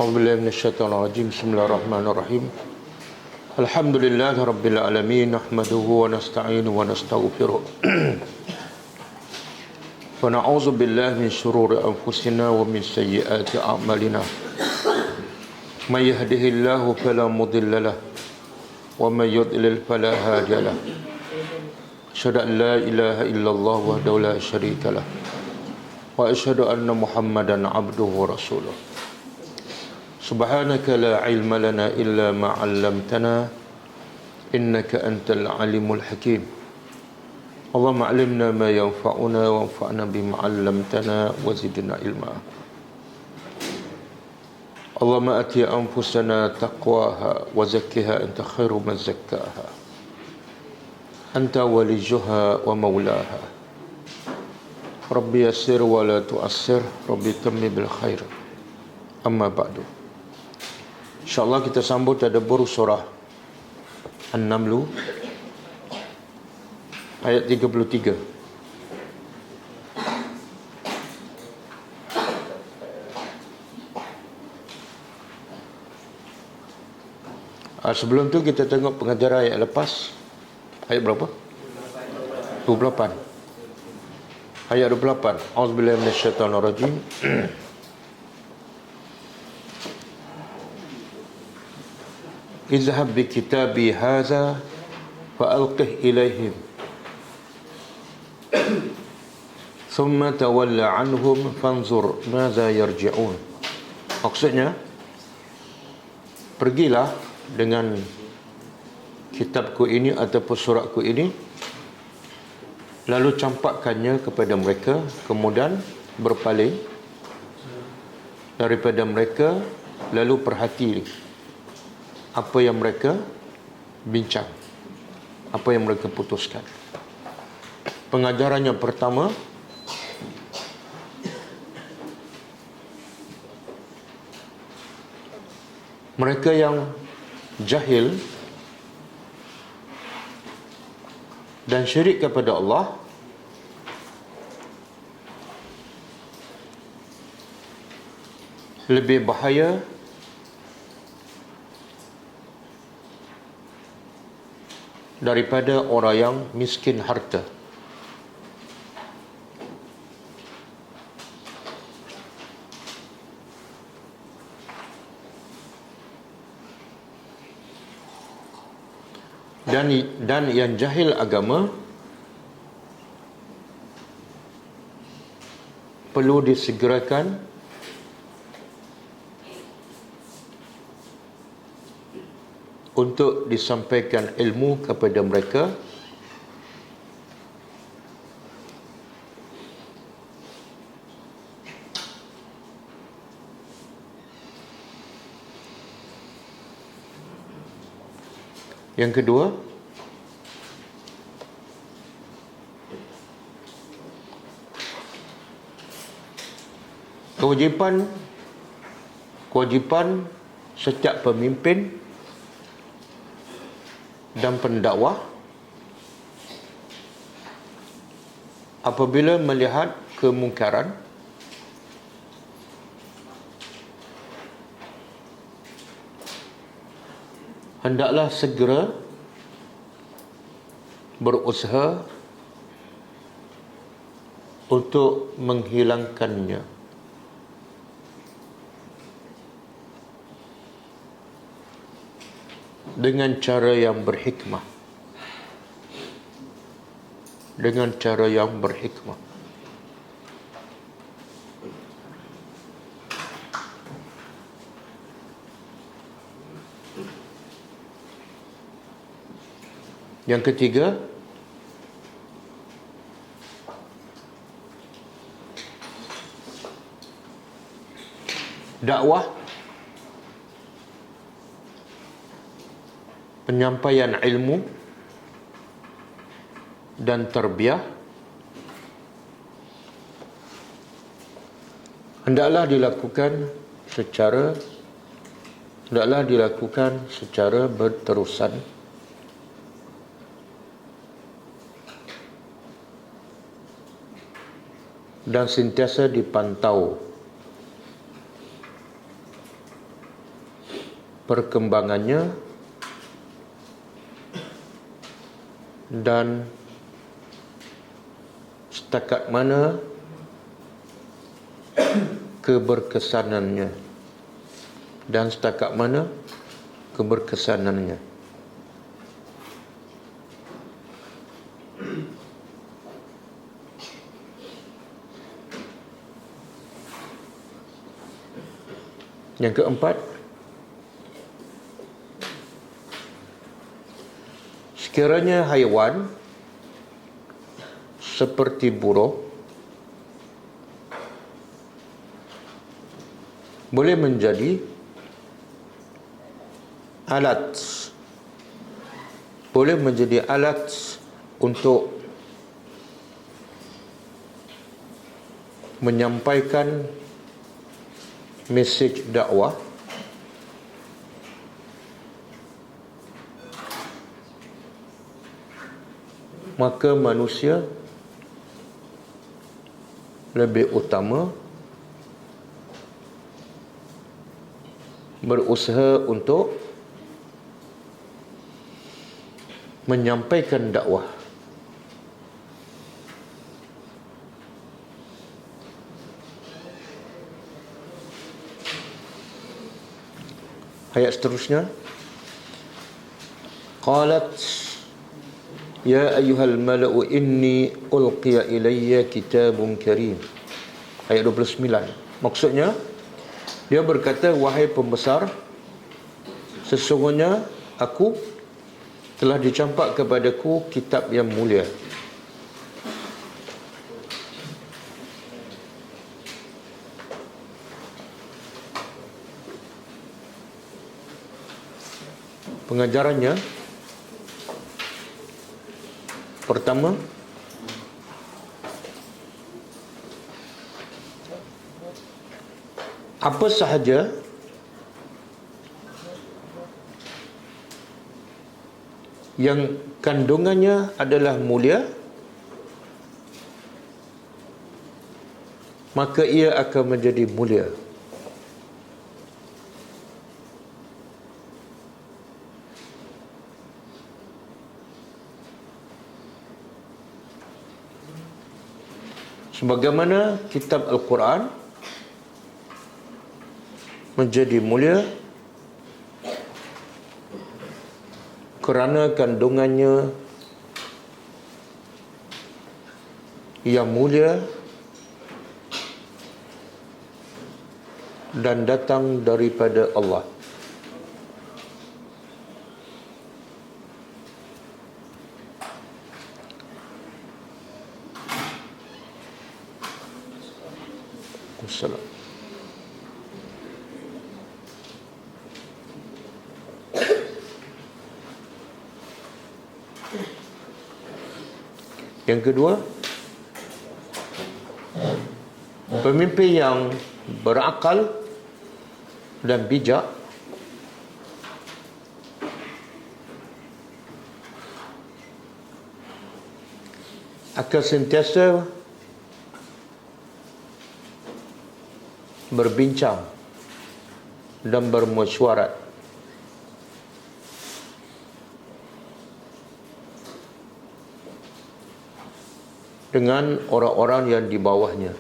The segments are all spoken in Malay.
A'udzubillahi minasyaitonirrajim. Bismillahirrahmanirrahim. Alhamdulillahi rabbil alamin, nahmaduhu wa nasta'inuhu wa nastaghfiruh. Wa na'udzu billahi min shururi anfusina wa min sayyiati a'malina. May yahdihillahu fala mudilla lahu wa may yudlil fala hadiya lahu. Asyhadu an la ilaha illallah wahdahu la syarika lahu wa asyhadu anna Muhammadan abduhu wa rasuluh. Subhanaka la ilma lana illa ma 'allamtana innaka antal alimul hakim. Allahumma 'allimna ma yanfa'una wanfa'na bima 'allamtana wa zidna ilma. Allahumma ati anfusana taqwaha wa zakkiha anta khairu man zakkaha. Anta waliyuha wa maulaha. Rabbi yassir wa la tu'assir, Rabbi tammi bil khair. Amma ba'du. InsyaAllah kita sambut tadabbur surah An-Naml ayat 33. Sebelum tu kita tengok pengajaran ayat lepas. Ayat berapa? 28. Ayat 28. A'udzubillahi minasyaitonirrajim. Izhab bi kitabi hadza fa'alqih ilaihim thumma tawalla anhum fanzur madza yarji'un. Maksudnya, pergilah dengan kitabku ini ataupun suratku ini, lalu campakkannya kepada mereka, kemudian berpaling daripada mereka, lalu perhati apa yang mereka bincang, apa yang mereka putuskan. Pengajaran yang pertama, mereka yang jahil dan syirik kepada Allah lebih bahaya daripada orang yang miskin harta. Dan yang jahil agama perlu disegerakan untuk disampaikan ilmu kepada mereka yang kedua, kewajipan setiap pemimpin dan pendakwah apabila melihat kemungkaran hendaklah segera berusaha untuk menghilangkannya dengan cara yang berhikmah. Dengan cara yang berhikmah. Yang ketiga, dakwah, penyampaian ilmu dan tarbiyah hendaklah dilakukan secara berterusan dan sentiasa dipantau perkembangannya dan setakat mana keberkesanannya Yang keempat, sekiranya haiwan seperti burung boleh menjadi alat untuk menyampaikan mesej dakwah, maka manusia lebih utama berusaha untuk menyampaikan dakwah. Ayat seterusnya, qalat ya ayyuhal mala'u inni ulqiya ilayya kitabun karim. Ayat 29. Maksudnya, dia berkata, wahai pembesar, sesungguhnya aku telah dicampak kepadaku kitab yang mulia. Pengajarannya, pertama, apa sahaja yang kandungannya adalah mulia, maka ia akan menjadi mulia. Sebagaimana kitab Al-Quran menjadi mulia kerana kandungannya yang mulia dan datang daripada Allah. Wassalam. Yang kedua, pemimpin yang berakal dan bijak akan sentiasa berbincang dan bermesyuarat dengan orang-orang yang di bawahnya,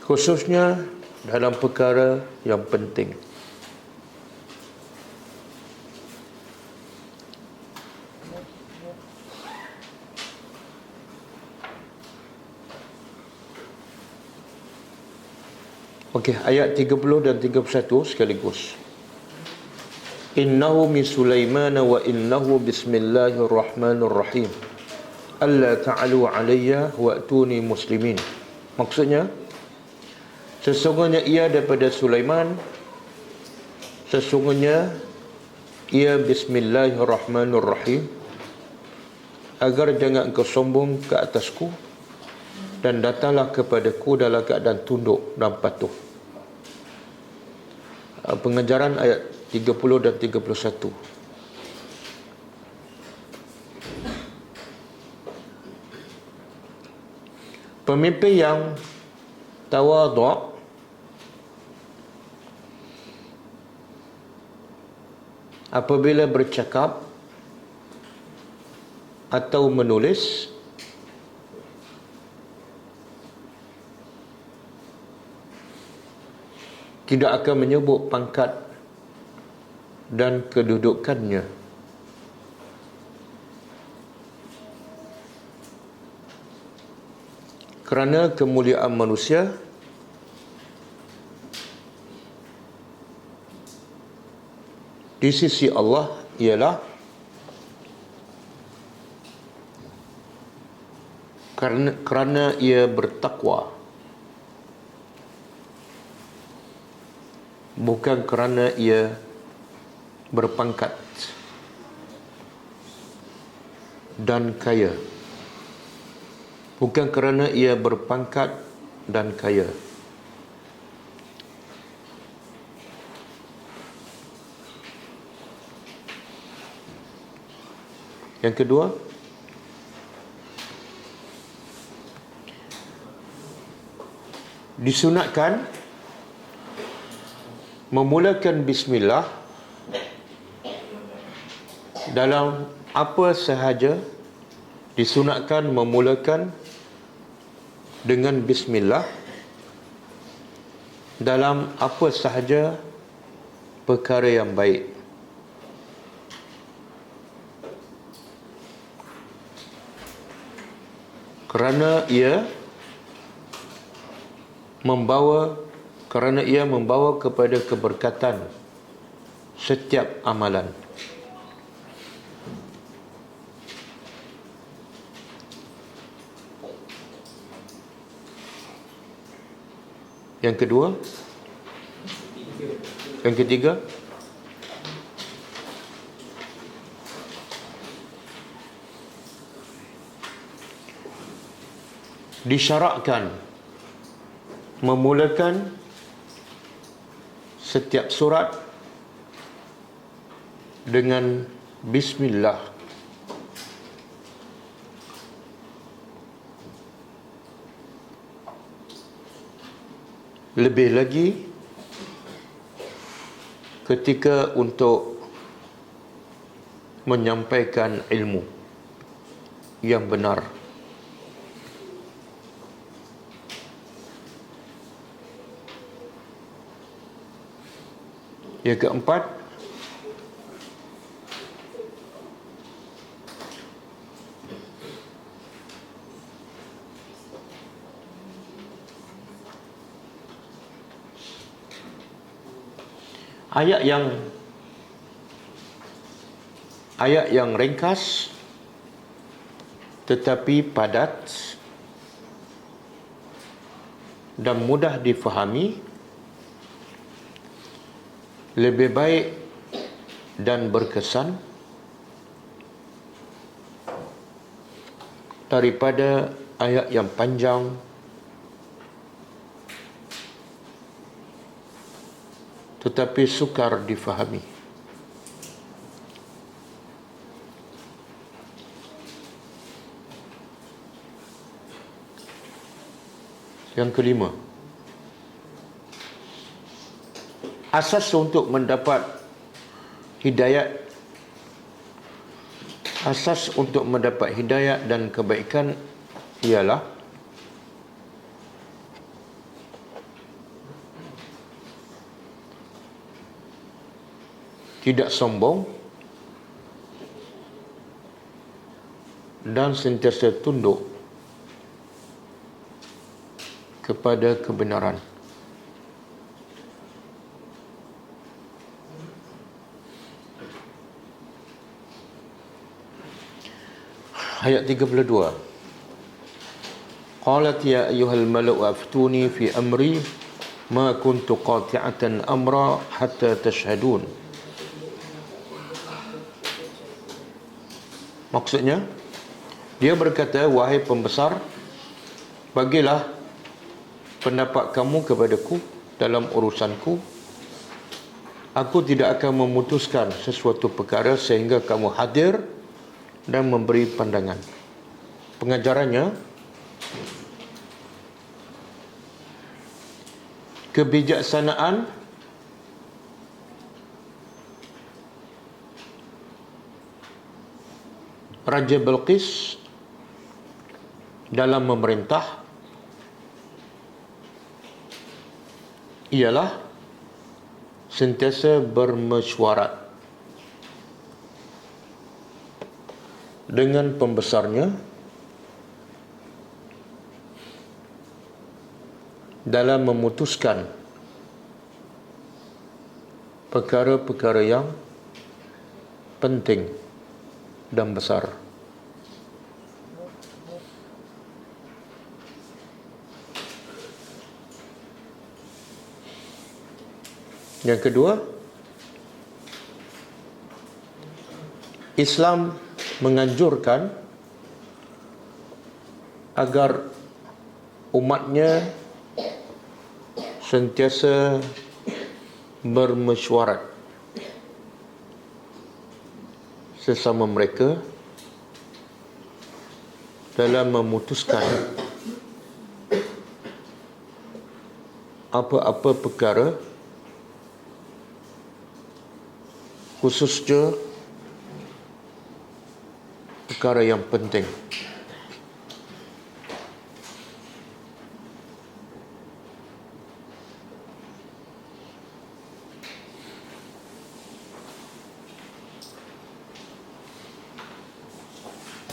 khususnya dalam perkara yang penting. Okey, ayat 30 dan 31 sekaligus. Innahu min Sulaiman wa innahu bismillahirrahmanirrahim. Alla ta'alu alayya wa'tuni muslimin. Maksudnya, sesungguhnya ia daripada Sulaiman, sesungguhnya ia bismillahirrahmanirrahim, agar jangan engkau sombong ke atasku dan datanglah kepadaku dalam keadaan tunduk dan patuh. Pengajaran ayat 30 dan 31. Pemimpin yang tawadhu' apabila bercakap atau menulis tidak akan menyebut pangkat dan kedudukannya. Kerana kemuliaan manusia di sisi Allah ialah kerana ia bertakwa, bukan kerana ia berpangkat dan kaya. Bukan kerana ia berpangkat dan kaya. Yang kedua, disunatkan memulakan bismillah dalam apa sahaja. Disunatkan memulakan dengan bismillah dalam apa sahaja perkara yang baik. Kerana ia membawa kepada keberkatan setiap amalan. Yang kedua, yang ketiga, disyarakkan memulakan setiap surat dengan bismillah. Lebih lagi ketika untuk menyampaikan ilmu yang benar. Yang keempat, ayat yang ringkas tetapi padat dan mudah difahami lebih baik dan berkesan daripada ayat yang panjang tetapi sukar difahami. Yang kelima, asas untuk mendapat hidayat, dan kebaikan ialah tidak sombong dan sentiasa tunduk kepada kebenaran. Ayat 32. Qalat ya ayyuhal mala'u aftuni fi amri ma kuntu qati'atan amra hatta tashhadun. Maksudnya, dia berkata, wahai pembesar, bagilah pendapat kamu kepadaku dalam urusanku. Aku tidak akan memutuskan sesuatu perkara sehingga kamu hadir dan memberi pandangan. Pengajarannya, kebijaksanaan Raja Balqis dalam memerintah ialah sentiasa bermesyuarat dengan pembesarnya dalam memutuskan perkara-perkara yang penting dan besar. Yang kedua, Islam menganjurkan agar umatnya sentiasa bermesyuarat sesama mereka dalam memutuskan apa-apa perkara, khususnya perkara yang penting.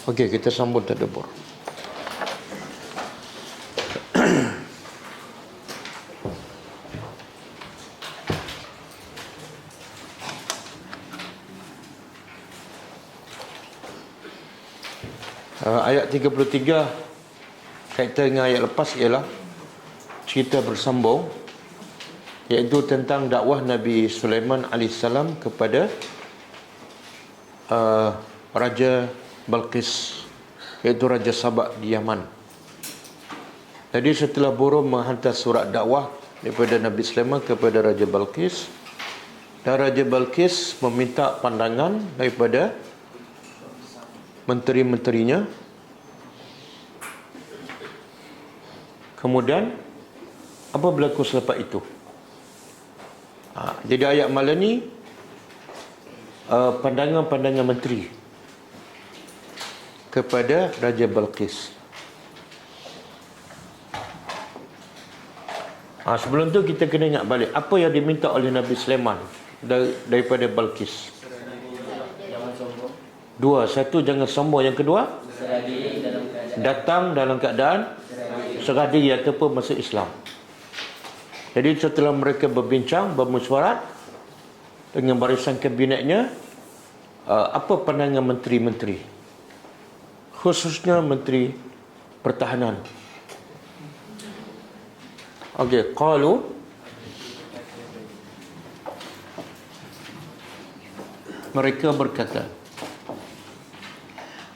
Okey, kita sambung tadabbur. Ayat 33 kaitan dengan ayat lepas ialah cerita bersambung, iaitu tentang dakwah Nabi Sulaiman AS kepada Raja Balqis, iaitu Raja Sabak di Yaman. Jadi setelah burung menghantar surat dakwah daripada Nabi Sulaiman kepada Raja Balqis, dan Raja Balqis meminta pandangan daripada menteri-menterinya. Kemudian apa berlaku selepas itu? Jadi ayat malam ni pandangan-pandangan menteri kepada Raja Balqis. Sebelum tu kita kena ingat balik apa yang diminta oleh Nabi Sulaiman daripada Balqis. Dua, satu jangan sombong, yang kedua datang dalam keadaan serah diri ataupun masuk Islam. Jadi setelah mereka berbincang, bermesyuarat dengan barisan kabinetnya, apa pandangan menteri-menteri, khususnya menteri pertahanan. Okey, qalu, mereka berkata,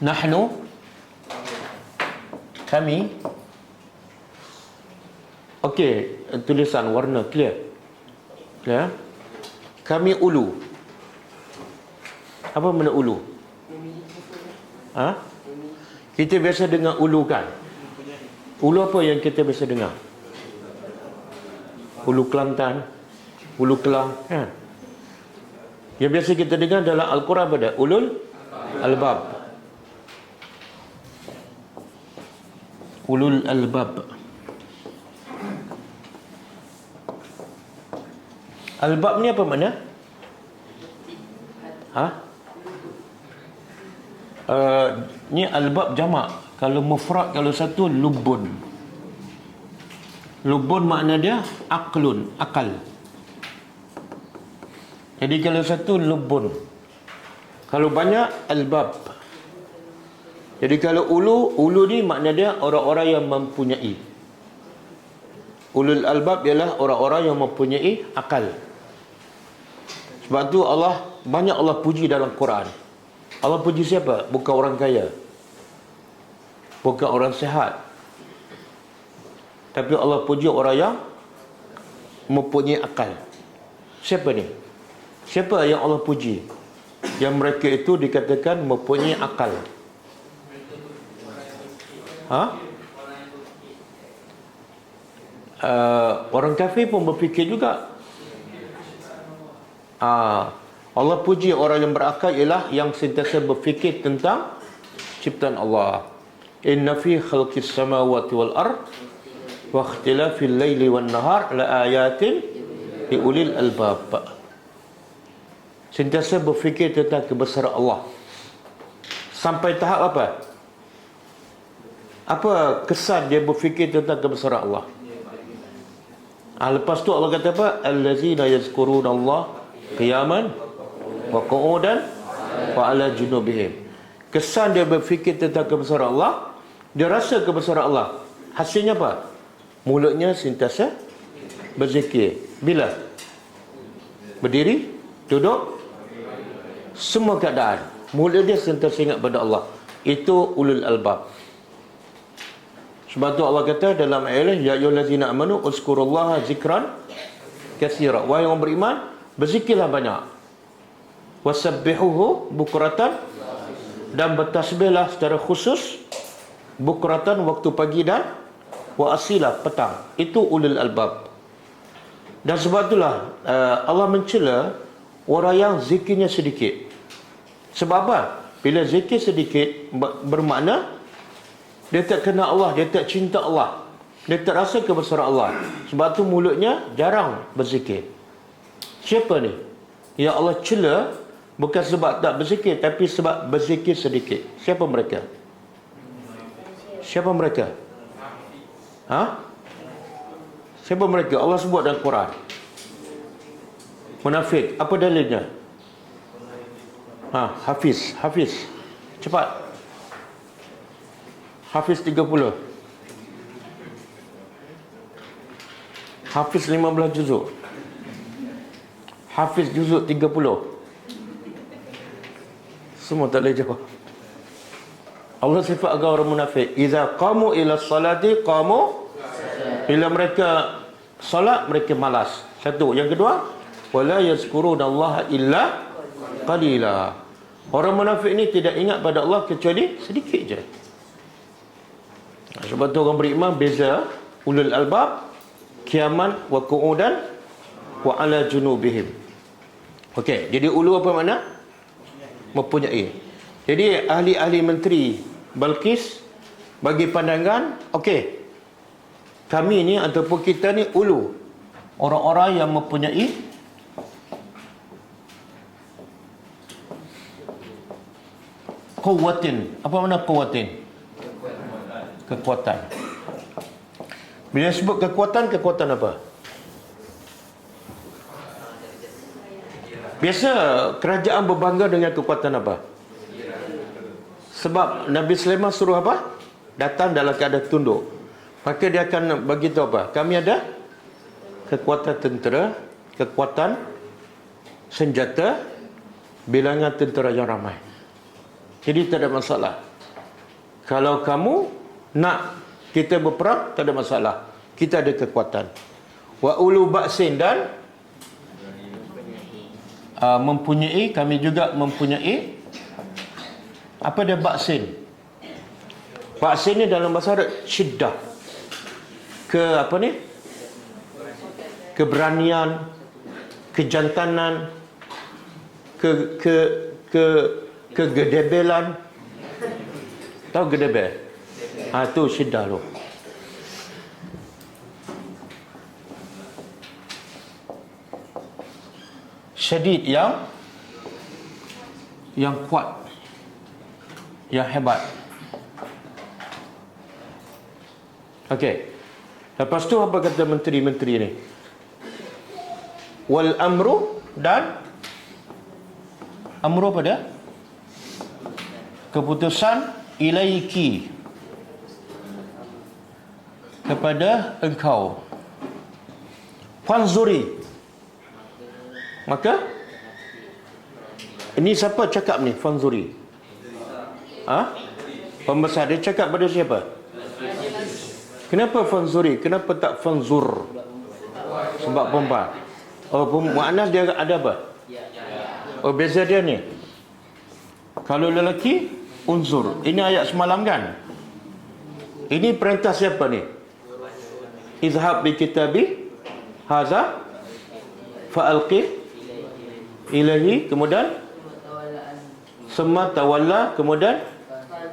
nahnu, kami. Okey, tulisan warna clear. Ya. Kami ulu. Apa makna ulu? Kita biasa dengar ulu kan? Ulu apa yang kita biasa dengar? Ulu Kelantan, ulu Kelang, kan? Yang biasa kita dengar dalam Al-Quran pada ulul albab. Ulul albab. Albab ni apa makna? Ni albab jamak. Kalau mufrad, kalau satu lubun. Lubun makna dia aqlun, akal. Jadi kalau satu lubun, kalau banyak albab. Jadi kalau ulu ni makna dia orang-orang yang mempunyai. Ulul albab ialah orang-orang yang mempunyai akal. Sebab tu banyak Allah puji dalam Quran. Allah puji siapa? Bukan orang kaya, bukan orang sihat, tapi Allah puji orang yang mempunyai akal. Siapa ni? Siapa yang Allah puji? Yang mereka itu dikatakan mempunyai akal. Orang kafir pun berfikir juga. Allah puji orang yang berakal ialah yang sentiasa berfikir tentang ciptaan Allah. Inna fi khalqis samawati wal ard wa ikhtilafil laili wan nahar la ayatin li ulil albab. Sentiasa berfikir tentang kebesaran Allah. Sampai tahap apa? Apa kesan dia berfikir tentang kebesaran Allah? Lepas tu Allah kata apa? Allazina yazkuruna Allah qiyaman wa qu'udan wa ala junubihim. Kesan dia berfikir tentang kebesaran Allah, dia rasa kebesaran Allah. Hasilnya apa? Mulutnya sentiasa berzikir. Bila? Berdiri, duduk, semua keadaan mulut dia sentiasa ingat pada Allah. Itu ulul albab. Sebab tu Allah kata dalam ayat ya ayyuhallazina amanu uzkurullaha zikran katsira. Wahai orang beriman, berzikirlah banyak. Wasabbihuhu bukratan, dan bertasbihlah secara khusus bukratan waktu pagi dan wa asila petang. Itu ulul albab. Dan sebab itulah Allah mencela orang yang zikirnya sedikit. Sebab apa? Bila zikir sedikit bermakna dia tak kenal Allah, dia tak cinta Allah, dia tak rasa kebesaran Allah. Sebab tu mulutnya jarang berzikir. Siapa ni? Ya Allah cela bukan sebab tak berzikir, tapi sebab berzikir sedikit. Siapa mereka? Siapa mereka? Siapa mereka? Allah sebut dalam Quran. Munafik. Apa dalilnya? Hafiz. Cepat. Hafiz 30. Hafiz 15 juzuk. Hafiz juzuk 30. Semua tak boleh jawab. Allah sifat agak orang munafik. Iza qamu ila salati qamu, bila mereka salat mereka malas. Satu. Yang kedua, wala yazkurunallaha illa qalila. Orang munafik ni tidak ingat pada Allah kecuali sedikit je. Sebab tu orang beriman beza ulul albab, qiyaman wa qu'udan wa ala junubihim. Okey, jadi ulu apa makna? Mempunyai. Jadi ahli-ahli menteri Balqis bagi pandangan, okey, kami ni ataupun kita ni ulu, orang-orang yang mempunyai quwwatin. Apa makna quwwatin? Kekuatan. Bila sebut kekuatan apa? Biasa kerajaan berbangga dengan kekuatan apa? Sebab Nabi Sulaiman suruh apa? Datang dalam keadaan tunduk. Maka dia akan bagi tahu apa? Kami ada kekuatan tentera, kekuatan senjata, bilangan tentera yang ramai. Jadi tak ada masalah. Kalau kamu nak kita berperang, tak ada masalah. Kita ada kekuatan. Wa ulu ba'sin, dan mempunyai, kami juga mempunyai apa dia ba'sin? Ba'sin ni dalam bahasa Arab syiddah. Keberanian, kejantanan, kegedebelan. Tahu gedebel? Itu syiddah tu. Syadid yang kuat, yang hebat. Okey. Lepas tu apa kata menteri-menteri ni? Wal amru, dan amru apa dia? Keputusan ilaiki, kepada engkau. Fanzuri. Maka ini siapa cakap ni? Fanzuri. Pembesar dia cakap pada siapa? Kenapa fanzuri? Kenapa tak fanzur? Sebab perempuan. Makna dia ada apa? Beza dia ni. Kalau lelaki, unzur. Ini ayat semalam kan? Ini perintah siapa ni? Izhab bi kitabi haza fa'alqi ilahi, kemudian summa tawalla, kemudian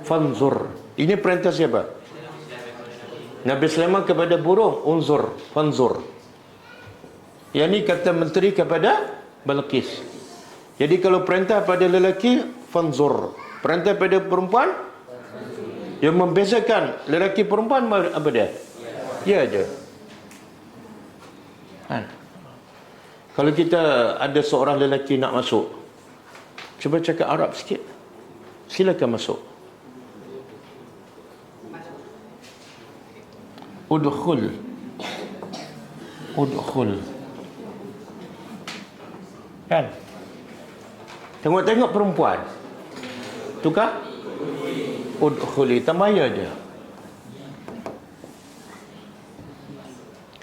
fanzur. Ini perintah siapa? Nabi Sulaiman kepada burung, unzur, fanzur. Yang ni kata menteri kepada Balqis. Jadi kalau perintah pada lelaki, fanzur. Perintah pada perempuan, yang membezakan lelaki perempuan apa dia? Ya aja. Kalau kita ada seorang lelaki nak masuk, cuba cakap Arab sikit. Silakan masuk. Udkhul. Udkhul. Kan? Tengok-tengok perempuan. Tukar? Udkhuli. Tambah ya je.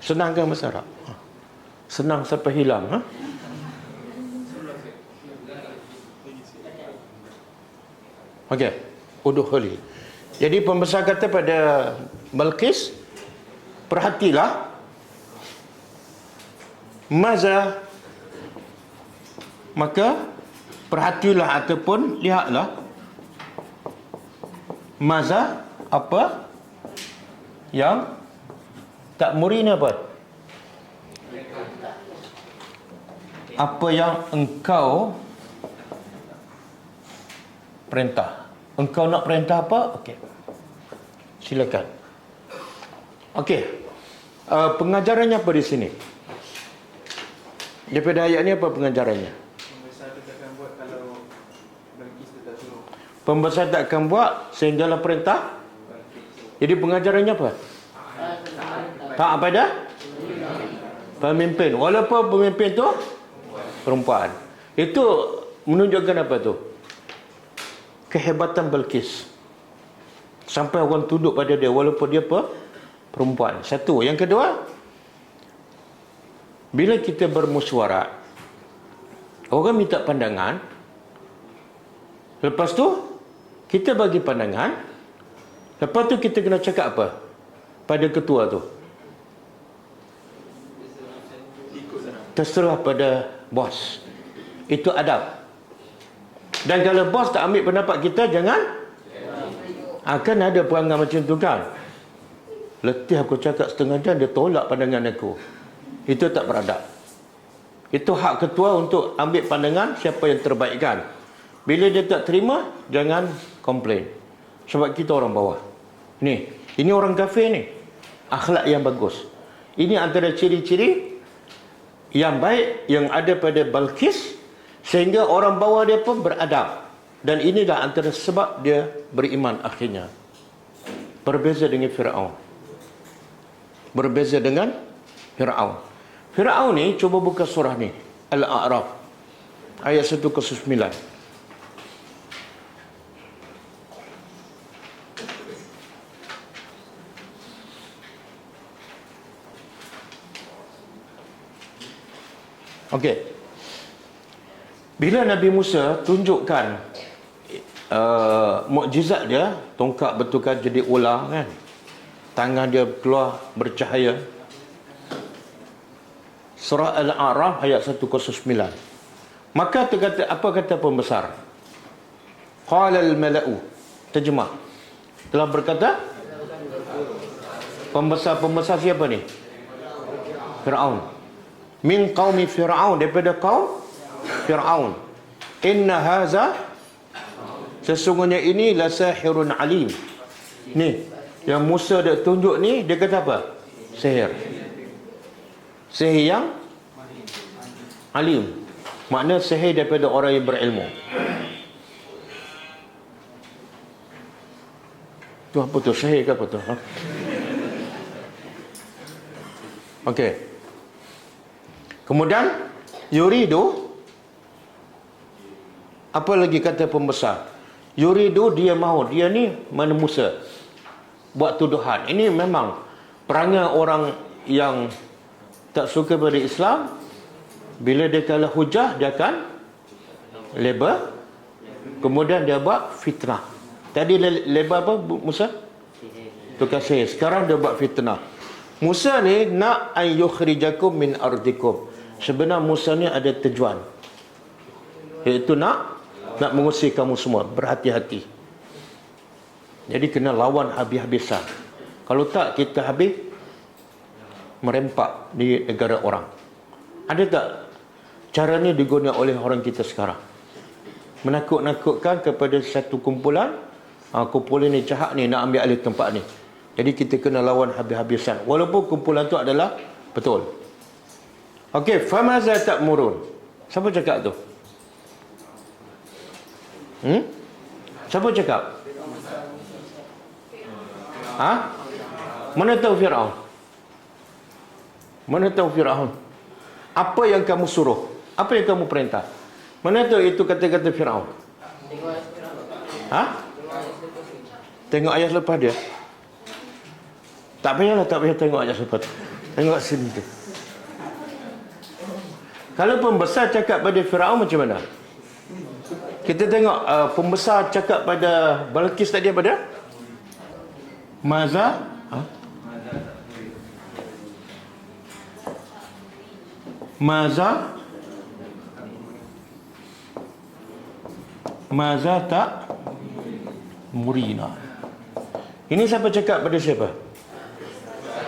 Senang kan bahasa Arab? Senang sampai hilang. Ha? Okey. Udkhuli. Jadi pembesar kata pada Balqis, perhatilah, maza, maka perhatilah ataupun lihatlah, maza, apa yang tak muri ni apa? Apa yang engkau perintah. Engkau nak perintah apa? Okey. Silakan. Okey. Pengajarannya apa di sini? Daripada ayat ni apa pengajarannya? Pembesar tu takkan buat kalau Balqis tu tak suruh. Pembesar takkan buat sehinggalah perintah. Jadi pengajarannya apa? Tak apa dah? Pemimpin. Walaupun pemimpin tu perempuan. Itu menunjukkan apa tu? Kehebatan Balqis. Sampai orang tunduk pada dia walaupun dia apa? Perempuan. Satu. Yang kedua, bila kita bermusyawarah, orang minta pandangan, lepas tu kita bagi pandangan, lepas tu kita kena cakap apa pada ketua tu? Terserah pada bos. Itu adab. Dan kalau bos tak ambil pendapat kita, jangan. Akan ada perangai macam tu kan. Letih aku cakap setengah jam, dia tolak pandangan aku. Itu tak beradab. Itu hak ketua untuk ambil pandangan siapa yang terbaik kan. Bila dia tak terima, jangan komplain. Sebab kita orang bawah. Ini orang kafir ni. Akhlak yang bagus. Ini antara ciri-ciri yang baik yang ada pada Balqis, sehingga orang bawah dia pun beradab. Dan inilah antara sebab dia beriman akhirnya. Berbeza dengan Fir'aun. Berbeza dengan Fir'aun. Fir'aun ni, cuba buka surah ni, Al-A'raf, ayat 1 ke 9. Okey. Bila Nabi Musa tunjukkan mukjizat dia, tongkat bertukar jadi ular kan, tangan dia keluar bercahaya. Surah Al-A'raf ayat 109. Maka terkata, apa kata pembesar? Qala al-mala'u, terjemah, telah berkata, pembesar siapa ni? Fir'aun. Min qaumi Fir'aun, daripada kaum Fir'aun. Inna haza, sesungguhnya ini la sahirun alim. Ni yang Musa dia tunjuk ni, dia kata apa? Sihir. Sihir yang alim. Makna sihir daripada orang yang berilmu. Tu apa tu? Sihir ke apa tu? Ha? Okey. Kemudian yuridu, apa lagi kata pembesar? Yuridu, dia mahu, dia ni mana Musa buat tuduhan. Ini memang perangai orang yang tak suka pada Islam. Bila dia kalah hujah, dia akan label, kemudian dia buat fitnah. Tadi label apa Musa? Tukar sihir. Sekarang dia buat fitnah. Musa ni nak an yukhrijakum min ardikum. Sebenarnya Musa ni ada tujuan, iaitu nak mengusir kamu semua. Berhati-hati. Jadi kena lawan habis-habisan. Kalau tak, kita habis merempak di negara orang. Ada tak cara ni digunakan oleh orang kita sekarang? Menakut-nakutkan kepada satu kumpulan, kumpulan ni jahat ni nak ambil alih tempat ni. Jadi kita kena lawan habis-habisan. Walaupun kumpulan tu adalah betul. Okey, famaza ta'murun. Siapa cakap tu? Siapa cakap? Mana tahu Firaun? Mana tahu Firaun? Apa yang kamu suruh? Apa yang kamu perintah? Mana tahu itu kata-kata Firaun? Tengok ayat selepas dia. Tak payahlah, tak payah tengok ayat selepas tu. Tengok sini tu. Kalau pembesar cakap pada Firaun macam mana? Kita tengok pembesar cakap pada Balqis tadi apa dia? Maza tak murina. Ini siapa cakap pada siapa?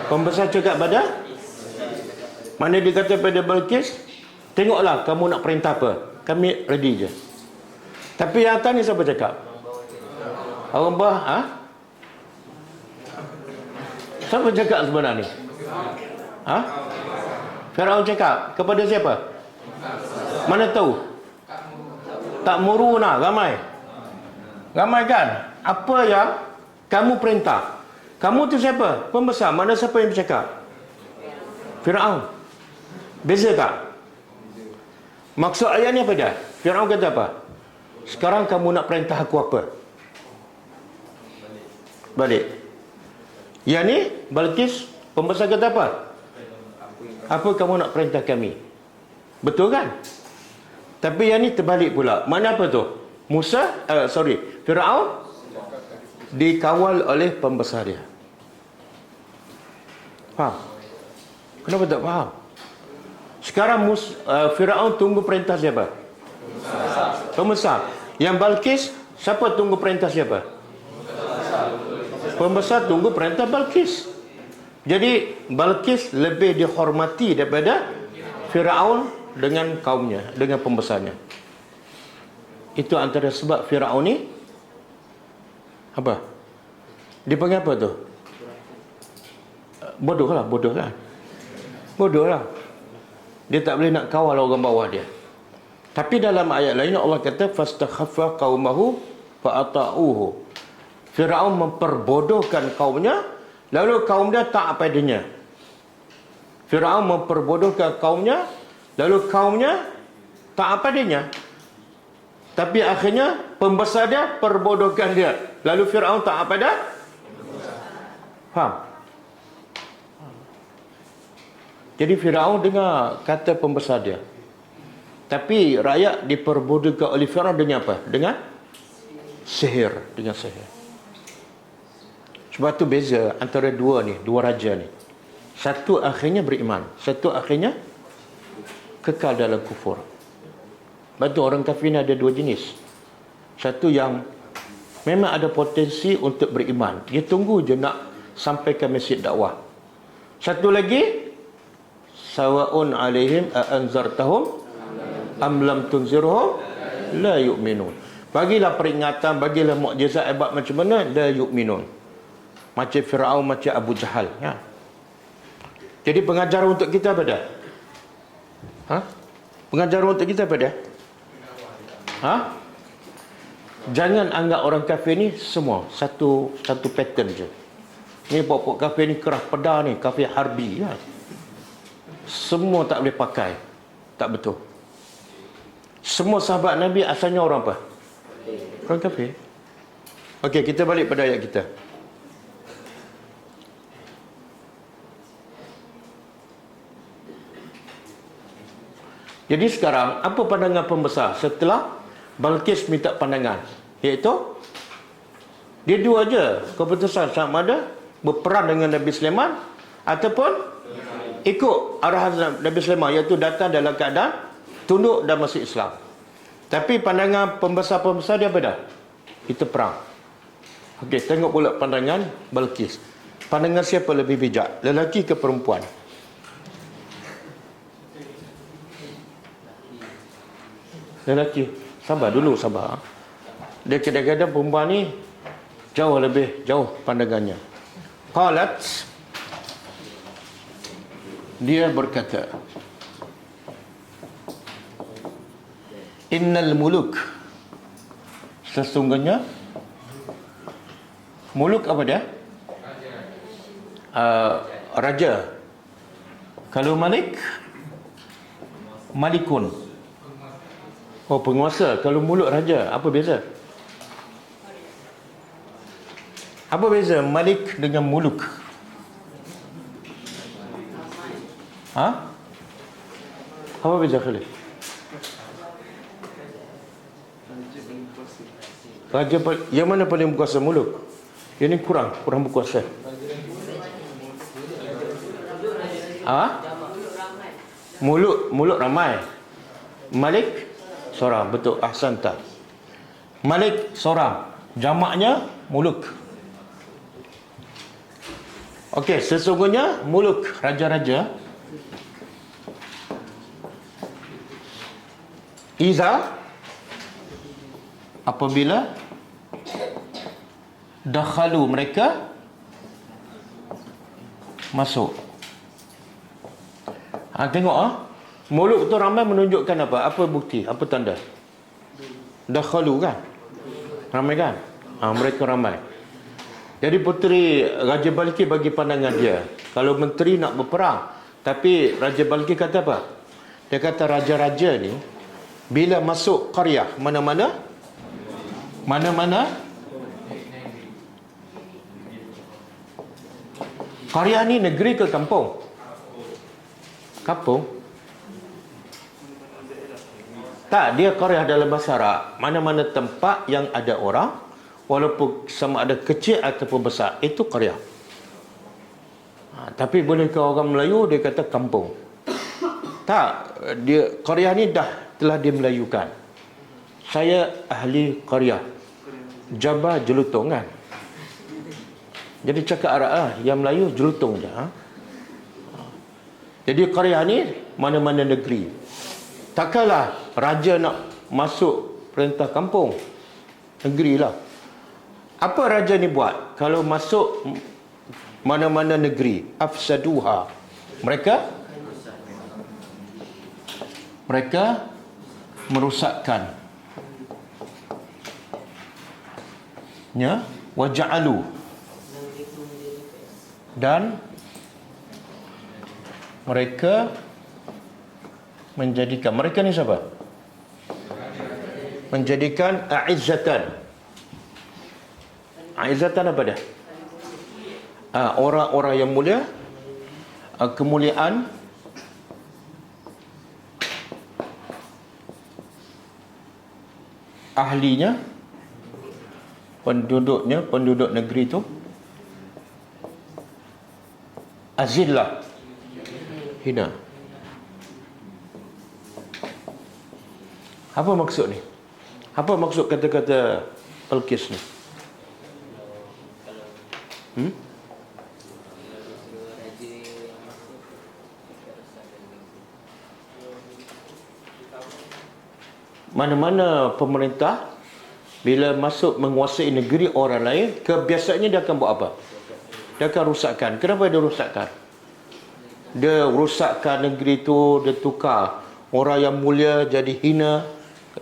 Pembesar cakap pada? Mana dia kata pada Balqis, tengoklah kamu nak perintah apa, kami ready je. Tapi yang atas ni siapa cakap? Orang bawah, siapa cakap sebenarnya? Firaun cakap kepada siapa? Mana tahu? Tak muruna, ramai. Ramai kan? Apa yang kamu perintah? Kamu tu siapa? Pembesar. Mana siapa yang bercakap? Firaun. Beza tak? Maksud ayat ni apa dia? Firaun kata apa? Sekarang kamu nak perintah aku apa? Balik. Yang ni, Balqis, pembesar kata apa? Apa kamu nak perintah kami? Betul kan? Tapi yang ni terbalik pula. Mana apa tu? Firaun dikawal oleh pembesar dia. Faham? Kenapa tak faham? Sekarang Firaun tunggu perintah siapa? Pembesar. Yang Balqis, siapa tunggu perintah siapa? Pembesar tunggu perintah Balqis. Jadi Balqis lebih dihormati daripada Firaun dengan kaumnya, dengan pembesarnya. Itu antara sebab Firaun ni apa? Dipanggil apa tu? Bodoh lah. Bodoh lah. Dia tak boleh nak kawal orang bawah dia. Tapi dalam ayat lain Allah kata fastakhaffa qaumahu fa'ata'uhu. Firaun memperbodohkan kaumnya, lalu kaum dia taat padanya. Firaun memperbodohkan kaumnya, lalu kaumnya taat padanya. Tapi akhirnya pembesar dia perbodohkan dia, lalu Firaun taat pada. Faham? Jadi Firaun dengar kata pembesar dia. Tapi rakyat diperbodohkan oleh Firaun dengan apa? Dengan sihir. Dengan sihir. Sebab tu beza antara dua raja ni. Satu akhirnya beriman, satu akhirnya kekal dalam kufur. Sebab tu orang kafir ni ada dua jenis. Satu yang memang ada potensi untuk beriman, dia tunggu je nak sampaikan mesej dakwah. Satu lagi, sawaun alaihim a'anzartahum am lam tunzirhum la yu'minun. Bagilah peringatan, bagilah mukjizat hebat macam mana, la yu'minun. Macam Firaun, macam Abu Jahal, ya. Jadi pengajaran untuk kita apa dah? Pengajaran untuk kita apa dah? Jangan anggap orang kafir ni semua satu pattern je. Ni pokok kafir ni kerah pedar ni, kafir harbi, ya. Semua tak boleh pakai. Tak betul. Semua sahabat Nabi asalnya orang apa? Orang kafir. Okey, kita balik pada ayat kita. Jadi sekarang, apa pandangan pembesar setelah Balqis minta pandangan? Iaitu, dia dua je keputusan, sama ada berperang dengan Nabi Sulaiman ataupun ikut arahan Nabi Sulaiman, iaitu datang dalam keadaan tunduk dan masuk Islam. Tapi pandangan pembesar-pembesar dia apa dah? Itu perang. Okey, tengok pula pandangan Balqis. Pandangan siapa lebih bijak? Lelaki ke perempuan? Lelaki. Sabar dulu, sabar. Dia kadang-kadang perempuan ni jauh pandangannya. Qalat, dia berkata, innal muluk, sesungguhnya muluk apa dia? Raja. Kalau malik, malikun. Oh, penguasa. Kalau muluk, raja. Apa beza? Apa beza malik dengan muluk? Ha? Apa beza Khalid? Raja yang mana paling berkuasa? Muluk. Yang ni kurang berkuasa. Ha? Muluk ramai. Malik seorang. Betul, ahsanta. Malik seorang, jamaknya muluk. Okey, sesungguhnya muluk, raja-raja, iza, apabila dakhalu, mereka masuk. Tengok muluk tu ramai menunjukkan apa? Apa bukti? Apa tanda? Dakhalu kan? Ramai kan? Mereka ramai. Jadi puteri Raja Balqis bagi pandangan dia, kalau menteri nak berperang, tapi Raja Balqis kata apa? Dia kata raja-raja ni bila masuk qaryah, mana-mana qaryah ni negeri ke kampung? Kampung. Tak, dia qaryah dalam bahasa Arab, mana-mana tempat yang ada orang, walaupun sama ada kecil ataupun besar, itu qaryah. Tapi bolehkah orang Melayu dia kata kampung? Tak, dia qaryah ni telah dimelayukan. Saya ahli qaryah, Jabah Jelutong kan. Jadi cakap Arab yang Melayu Jelutong je. Jadi qaryah ni mana-mana negeri. Takkanlah raja nak masuk perintah kampung, negeri lah. Apa raja ni buat? Kalau masuk mana-mana negeri, afsaduha, mereka merosakkan. Ya, waja'alu, dan mereka menjadikan, mereka ni siapa? Menjadikan a'izzatan. A'izzatan apa dia? Orang-orang yang mulia, kemuliaan, ahlinya, penduduk negeri itu, azillah, hina. Apa maksud ni? Apa maksud kata-kata Balqis ni? Mana-mana pemerintah bila masuk menguasai negeri orang lain, kebiasaannya dia akan buat apa? Dia akan rusakkan. Kenapa dia rusakkan? Dia rusakkan negeri tu, dia tukar orang yang mulia jadi hina.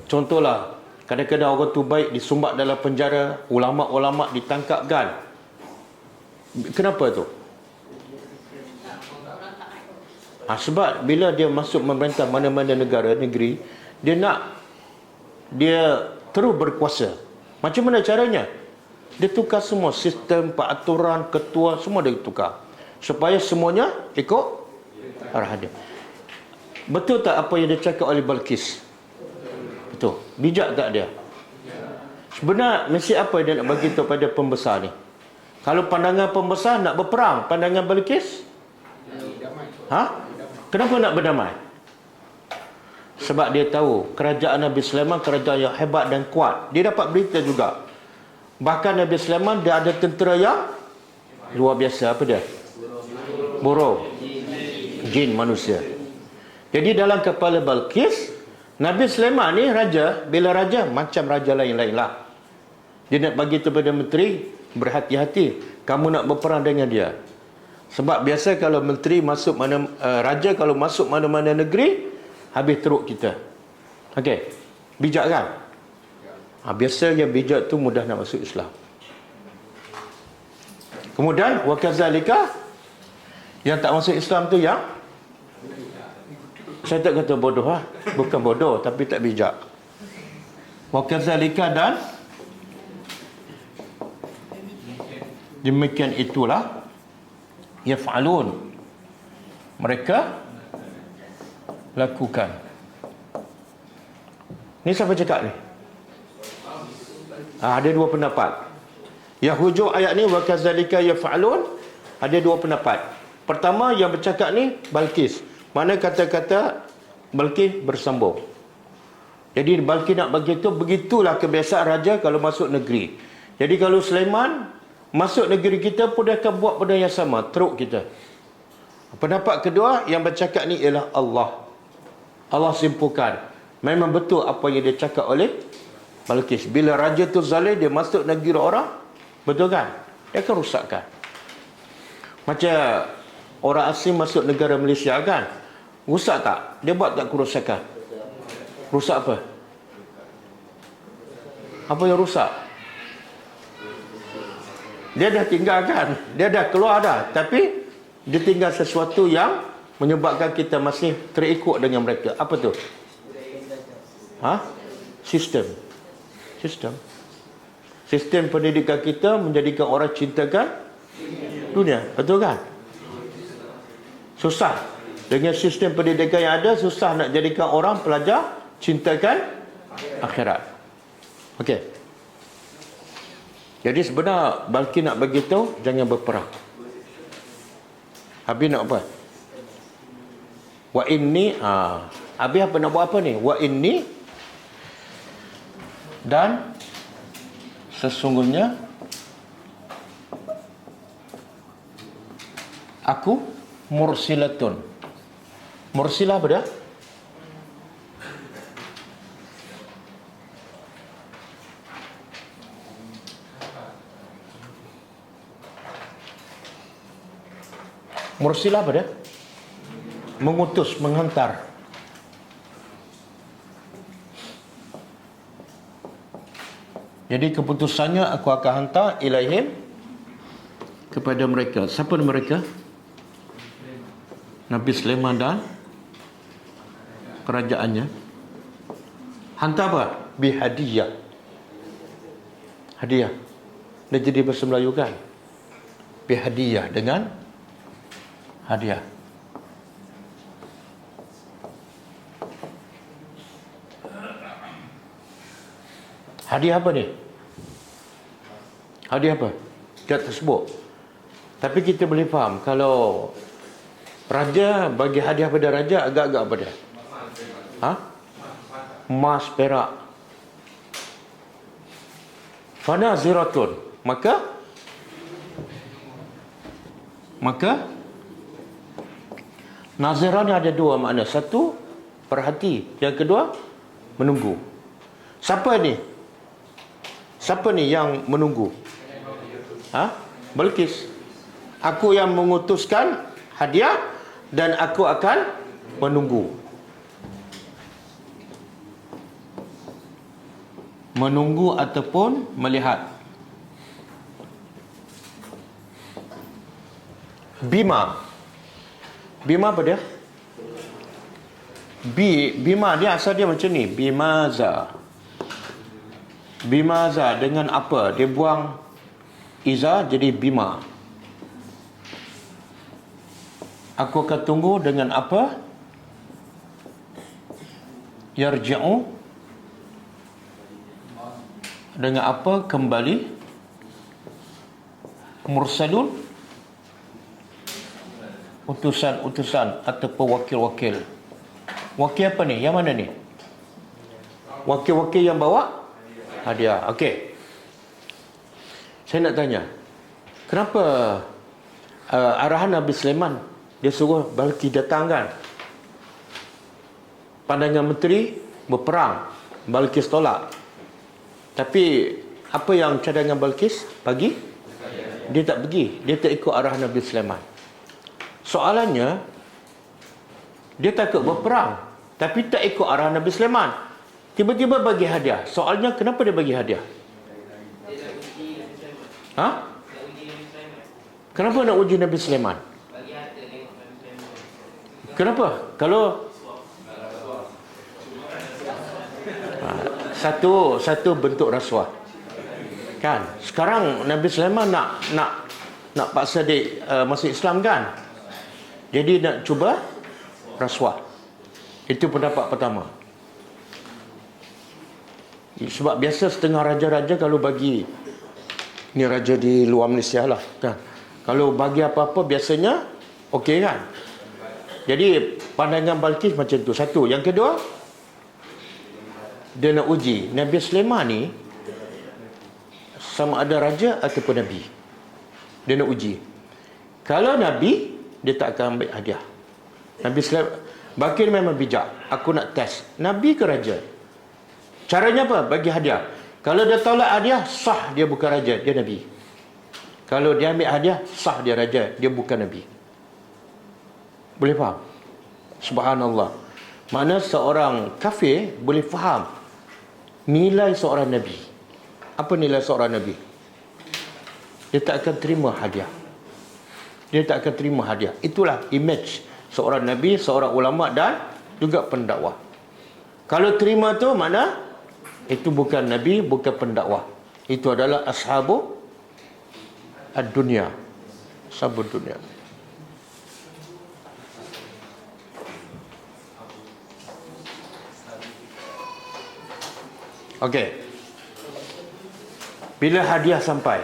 Contohlah, kadang-kadang orang tu baik disumbat dalam penjara, ulama-ulama ditangkap kan. Kenapa tu? Sebab bila dia masuk memerintah mana-mana negeri, dia terus berkuasa. Macam mana caranya? Dia tukar semua sistem, peraturan, ketua, semua dia tukar, supaya semuanya ikut arah dia. Betul tak apa yang dia cakap oleh Balqis? Betul. Bijak tak dia? Sebenarnya mesti apa dia nak bagi tahu pada pembesar ni? Kalau pandangan pembesar nak berperang, pandangan Balqis? Kenapa nak berdamai? Sebab dia tahu kerajaan Nabi Sulaiman kerajaan yang hebat dan kuat. Dia dapat berita juga, Bahkan Nabi Sulaiman dia ada tentera yang luar biasa. Apa dia? Burung. Jin manusia. Jadi dalam kepala Balqis, Nabi Sulaiman ni raja. Bila raja, macam raja lain-lain lah. Dia nak bagi kepada menteri, berhati-hati, kamu nak berperang dengan dia. Sebab biasa kalau menteri masuk mana, raja kalau masuk mana-mana negeri, habis teruk kita. Okey, bijak kan? Biasa yang bijak tu mudah nak masuk Islam. Kemudian wa kadzalika, yang tak masuk Islam tu yang saya tak kata bodoh lah. Bukan bodoh, tapi tak bijak. Wa kadzalika, dan demikian itulah yaf'alun, mereka lakukan. Ni siapa cakap ni? Ada dua pendapat. Yang hujung ayat ni wa kadzalika yaf'alun, ada dua pendapat. Pertama yang bercakap ni Balqis. Mana kata-kata Balqis bersambung. Jadi Balqis nak bagi tu, begitulah kebiasaan raja kalau masuk negeri. Jadi kalau Sulaiman masuk negeri kita pun dia akan buat benda yang sama, teruk kita. Pendapat kedua yang bercakap ni ialah Allah. Allah simpulkan. Memang betul apa yang dia cakap oleh Balqis. Bila raja tu zalim, dia masuk negeri orang, betul kan? Dia akan rusakkan. Macam orang asing masuk negara Malaysia kan? Rusak tak? Dia buat tak kerusakan? Rusak apa? Apa yang rusak? Dia dah tinggalkan, dia dah keluar dah, tapi dia tinggal sesuatu yang menyebabkan kita masih terikut dengan mereka. Apa tu? Sistem pendidikan kita menjadikan orang cintakan dunia, betul kan? Susah. Dengan sistem pendidikan yang ada, susah nak jadikan orang pelajar cintakan akhirat. Okey. Jadi sebenarnya Balqis nak bagi tahu jangan berperang. Habis nak apa? Wa inni, habis apa nak buat apa ni? Wa inni, dan sesungguhnya aku mursilatun. Mursilah apa dia? Mursilah apa dia? Mengutus, menghantar. Jadi keputusannya aku akan hantar ilaihim, kepada mereka. Siapa mereka? Nabi Sulaiman dan kerajaannya. Hantar apa? Bihadiyah. Hadiah. Dia jadi bahasa Melayu kan? Bihadiyah, dengan hadiah. Hadiah apa ni? Hadiah apa? Tak tersebut. Tapi kita boleh faham kalau raja bagi hadiah pada raja, agak-agak apa dia? Emas, perak. Fana ziratun. Maka nazirah ni ada dua makna. Satu, perhati. Yang kedua, menunggu. Siapa ni? Siapa ni yang menunggu? Balqis. Aku yang mengutuskan hadiah dan aku akan menunggu. Menunggu ataupun melihat. Bima. Bima apa dia? Bima dia asal dia macam ni. Bimaza. Bimaza dengan apa? Dia buang iza jadi bima. Aku akan tunggu dengan apa? Yarji'u, dengan apa kembali? Mursalun, utusan-utusan ataupun wakil-wakil. Wakil apa ni? Yang mana ni? Wakil-wakil yang bawa hadiah. Okey. Saya nak tanya, kenapa arahan Nabi Sulaiman dia suruh Balqis datang kan? Pandangan menteri berperang, Balqis tolak. Tapi apa yang cadangan Balqis bagi? Dia tak pergi, dia tak ikut arahan Nabi Sulaiman. Soalannya, dia takut berperang tapi tak ikut arahan Nabi Sulaiman. Tiba-tiba bagi hadiah. Soalnya kenapa dia bagi hadiah? Ha? Kenapa nak uji Nabi Sulaiman? Kenapa? Kalau satu bentuk rasuah. Kan? Sekarang Nabi Sulaiman nak paksa dia masuk Islam kan? Jadi nak cuba rasuah. Itu pendapat pertama. Sebab biasa setengah raja-raja kalau bagi, ni raja di luar Malaysia lah kan, kalau bagi apa-apa biasanya okey kan. Jadi pandangan Balqis macam tu. Satu. Yang kedua, dia nak uji Nabi Sulaiman ni sama ada raja ataupun nabi. Dia nak uji. Kalau nabi, dia tak akan ambil hadiah. Nabi Sulaiman, Balqis memang bijak. Aku nak test, nabi ke raja? Caranya apa? Bagi hadiah. Kalau dia tolak hadiah, sah dia bukan raja, dia nabi. Kalau dia ambil hadiah, sah dia raja, dia bukan nabi. Boleh faham? Subhanallah. Mana seorang kafir boleh faham nilai seorang nabi. Apa nilai seorang nabi? Dia tak akan terima hadiah. Dia tak akan terima hadiah. Itulah image seorang nabi, seorang ulama dan juga pendakwah. Kalau terima tu mana? Itu bukan nabi, bukan pendakwah. Itu adalah ashabu ad-dunya. Ashabu dunia. Okey. Bila hadiah sampai.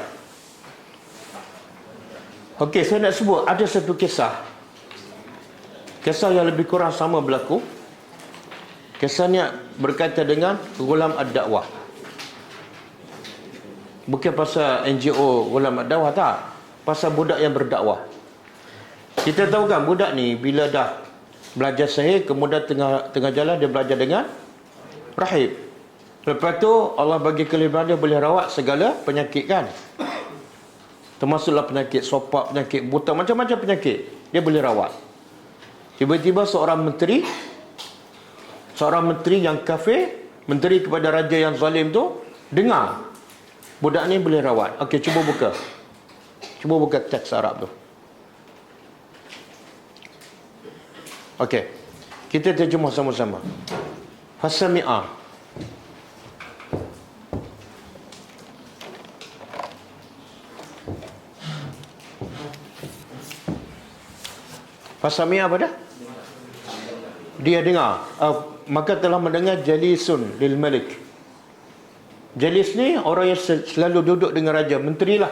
Okey, saya nak sebut ada satu kisah. Kisah yang lebih kurang sama berlaku. Kisahnya berkaitan dengan Ghulam ad-Dakwah. Bukan pasal NGO Ghulam ad-Dakwah, tak. Pasal budak yang berdakwah. Kita tahu kan budak ni bila dah belajar sahih, kemudian tengah jalan dia belajar dengan rahib. Lepas tu Allah bagi kelebihan dia boleh rawat segala penyakit kan. Termasuklah penyakit sopak, penyakit buta, macam-macam penyakit dia boleh rawat. Tiba-tiba seorang menteri yang kafir, menteri kepada raja yang zalim tu, dengar budak ni boleh rawat. Okey, cuba buka teks Arab tu. Okey, kita terjemah sama-sama. Fasami'a. Fasami'a apa dah? Dia dengar. Maka telah mendengar jalisun lil malik. Jalis ni orang yang selalu duduk dengan raja, menteri lah.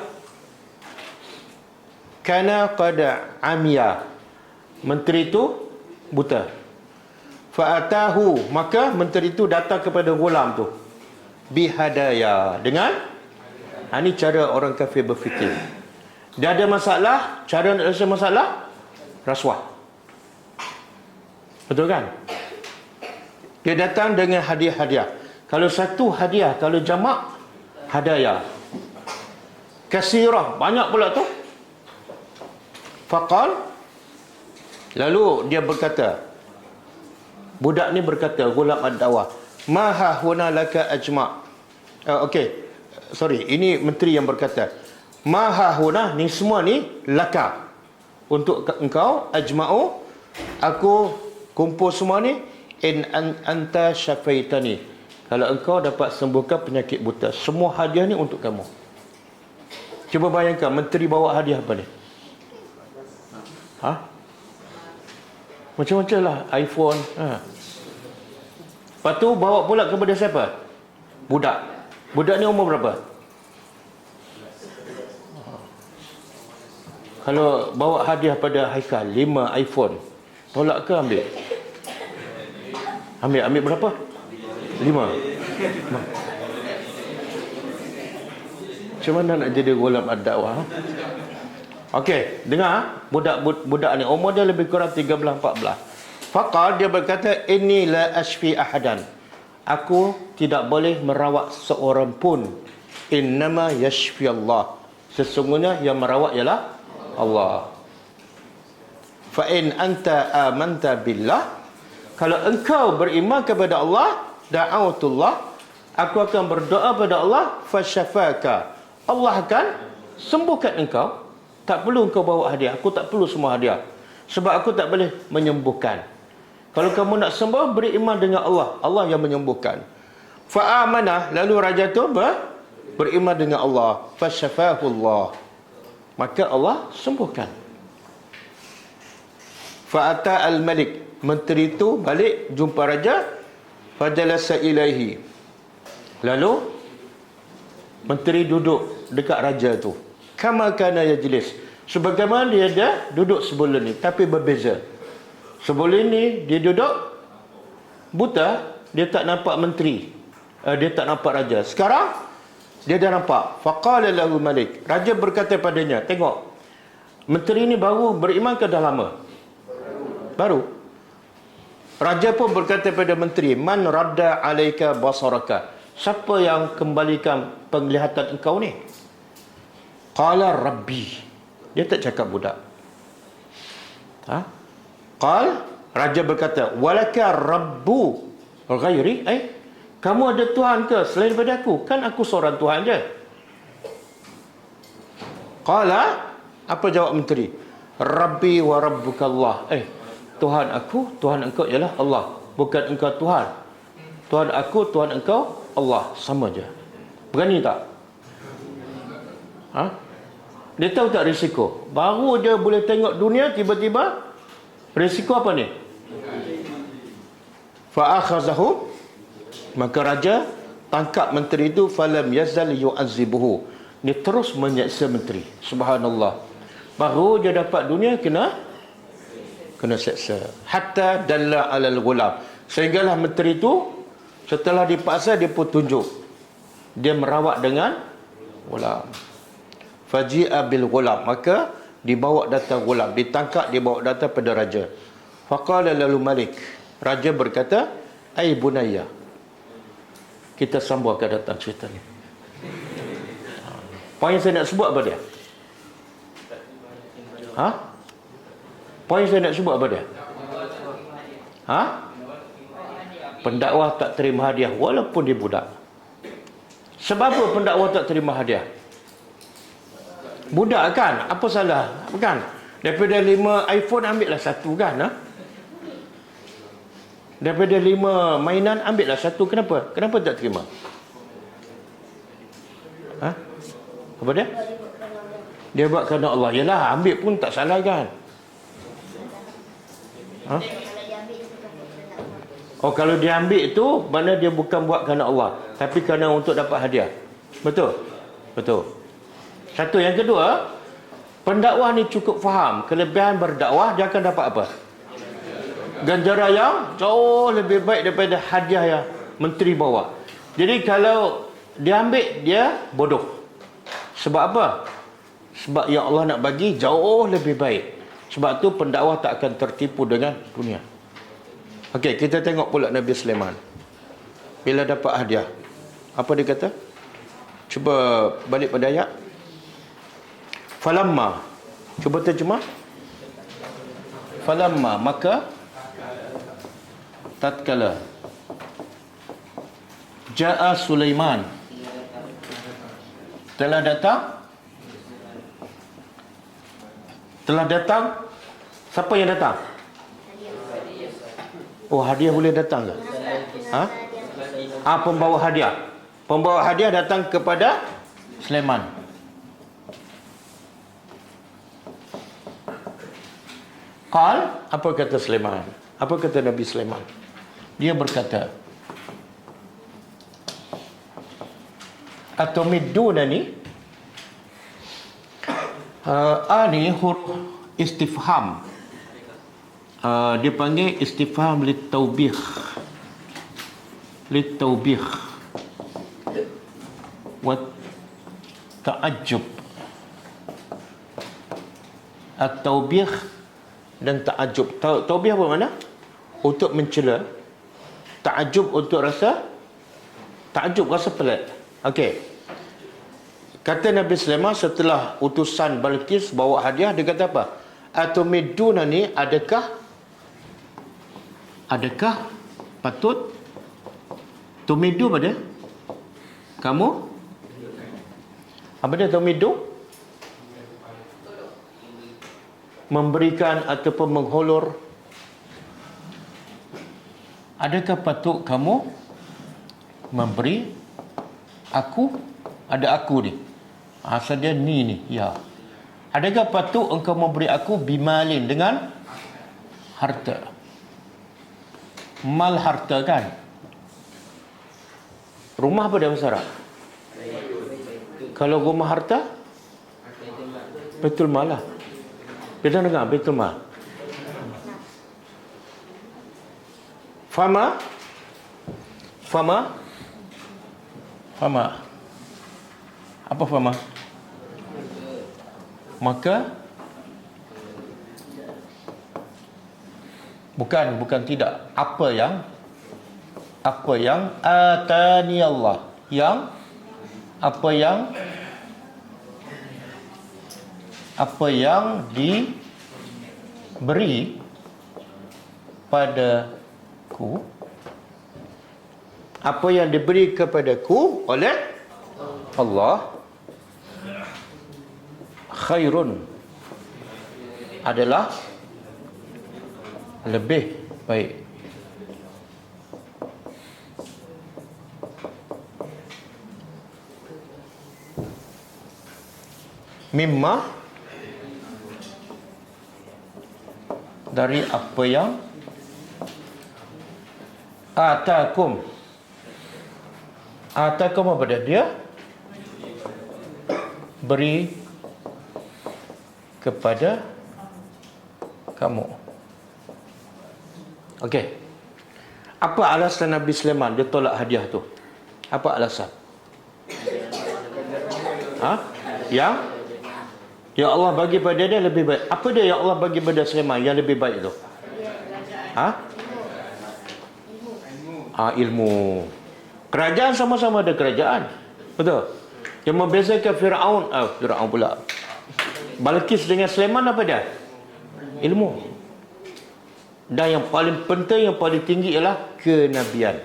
Kana qada amiya. Menteri itu buta. Fa'atahu, maka menteri itu datang kepada ghulam tu bihadaya, dengan ini cara orang kafir berfikir. Dia ada masalah, cara nak selesai masalah rasuah. Betul kan? Dia datang dengan hadiah-hadiah. Kalau satu hadiah, kalau jamak hadaya. Kasirah, banyak pula tu. Faqal, lalu dia berkata, budak ni berkata, Ghulam ad-Dakwah, maha huna laka ajma'. Ini menteri yang berkata, maha huna, ni semua ni laka, untuk engkau, ajma'u, aku kumpul semua ni, in anta syafaitani, kalau engkau dapat sembuhkan penyakit buta. Semua hadiah ni untuk kamu. Cuba bayangkan menteri bawa hadiah apa ni? Macam-macam lah, iPhone. Lepas tu bawa pula kepada siapa? Budak. Budak ni umur berapa? Kalau bawa hadiah pada Haikal 5 iPhone, tolak ke ambil? Ambil berapa? 5. Macam mana nak jadi ghulam ad-dakwah? Okey, dengar budak ni umur dia lebih kurang 13-14. Faqal, dia berkata, inni la ashfi ahadan. Aku tidak boleh merawat seorang pun. Innama yashfi Allah. Sesungguhnya yang merawat ialah Allah. Fa in anta amanta billah, kalau engkau beriman kepada Allah, da'autullah, aku akan berdoa pada Allah, fasyafaka, Allah akan sembuhkan engkau. Tak perlu engkau bawa hadiah, aku tak perlu semua hadiah, sebab aku tak boleh menyembuhkan. Kalau kamu nak sembuh, beriman dengan Allah, Allah yang menyembuhkan. Fa'amanah, lalu raja tu beriman dengan Allah, fasyafahullah, maka Allah sembuhkan. Fa'ata al-malik, menteri itu balik jumpa raja, fajalasa ilaihi, lalu menteri duduk dekat raja tu, kama kana yajlis, sebagaimana dia ada duduk sebelum ni, tapi berbeza. Sebelum ni dia duduk buta, dia tak nampak menteri, dia tak nampak raja. Sekarang dia dah nampak. Faqala lahu malik, raja berkata padanya, tengok, menteri ni baru beriman ke dah lama? Baru. Raja pun berkata pada menteri, man radda alaika basaraka, siapa yang kembalikan penglihatan engkau ni? Qala rabbi, dia tak cakap budak. Qal, raja berkata, walaka rabbu ghairi, kamu ada Tuhan ke selain daripada aku? Kan aku seorang Tuhan je. Qala, apa jawab menteri? Rabbi wa rabbuka Allah. Tuhan aku, Tuhan engkau ialah Allah, bukan engkau Tuhan. Tuhan aku, Tuhan engkau Allah, sama je. Berani tak? Dia tahu tak risiko? Baru dia boleh tengok dunia, tiba-tiba risiko apa ni? Fa'akhazahu, maka raja tangkap menteri itu, falam yazal yu'azzibuhu, dia terus menyeksa menteri. Subhanallah. Baru dia dapat dunia, kena seksa. Hatta dalla alal ghulam, sehinggalah menteri itu setelah dipaksa, dia pun tunjuk dia merawat dengan ghulam. Faji'a bil ghulam, maka dibawa datang ghulam, ditangkap, dibawa datang pada raja. Faqala lalu malik, raja berkata, ai bunayya, kita sambung akan datang cerita ni. Poin saya nak sebut apa dia? Poin saya nak sebut apa dia? Pendakwah tak terima hadiah walaupun dia budak. Sebab apa pendakwah tak terima hadiah? Budak kan? Apa salah? Bukan? Daripada 5 iPhone ambillah 1 kan? Daripada 5 mainan ambillah 1. Kenapa? Kenapa tak terima? Apa dia? Dia buat kerana Allah. Yalah, ambil pun tak salah kan? Kalau dia ambil tu, mana dia bukan buat kerana Allah, tapi kerana untuk dapat hadiah. Betul? Betul. Satu. Yang kedua, pendakwah ni cukup faham kelebihan berdakwah, dia akan dapat apa? Ganjaran yang jauh lebih baik daripada hadiah yang menteri bawa. Jadi kalau dia ambil, dia bodoh. Sebab apa? Sebab yang Allah nak bagi jauh lebih baik. Sebab tu pendakwah tak akan tertipu dengan dunia. Okey, kita tengok pula Nabi Sulaiman. Bila dapat hadiah, apa dia kata? Cuba balik pada ayat. Falamma, cuba terjemah. Falamma, maka tatkala Ja'a Sulaiman, telah datang. Siapa yang datang? Hadiah boleh datang ke? Pembawa hadiah. Pembawa hadiah datang kepada Sulaiman. Qal, apa kata Sulaiman? Apa kata Nabi Sulaiman? Dia berkata, Atumidunani, ni huruf istifham. Dia panggil istifham litaubih. ta'ajjub. At-taubih dan ta'ajjub. Taubih apa mana? Untuk mencela. Ta'ajjub untuk rasa pelik. Okey. Kata Nabi Sulaiman setelah utusan Balqis bawa hadiah, dia kata apa? Atumiduna ni, adakah patut tumidu pada kamu? Apa dia tumidu? Memberikan ataupun menghulur. Adakah patut kamu memberi aku? Ada aku ni. Asal dia ni. Ya. Adakah patut engkau memberi aku bimalin, dengan harta? Mal harta kan? Rumah apa dia bahasa Arab? Kalau rumah harta, Baitul Mal lah. Beda dengan Baitul Mal. Fama. Apa fama? Maka bukan tidak. Apa yang atani Allah, apa yang diberi padaku, apa yang diberi kepadaku oleh Allah, khairun, adalah lebih baik. Mimma, dari apa yang atakum apa dia beri kepada kamu. Okey. Apa alasan Nabi Sulaiman dia tolak hadiah tu? Apa alasan? Yang Allah bagi pada dia lebih baik. Apa dia yang Allah bagi pada Sulaiman yang lebih baik tu? Ilmu. Kerajaan sama-sama ada kerajaan. Betul. Yang membezakan Firaun pula. Balqis dengan Sulaiman apa dia? Ilmu. Dan yang paling penting, yang paling tinggi ialah kenabian.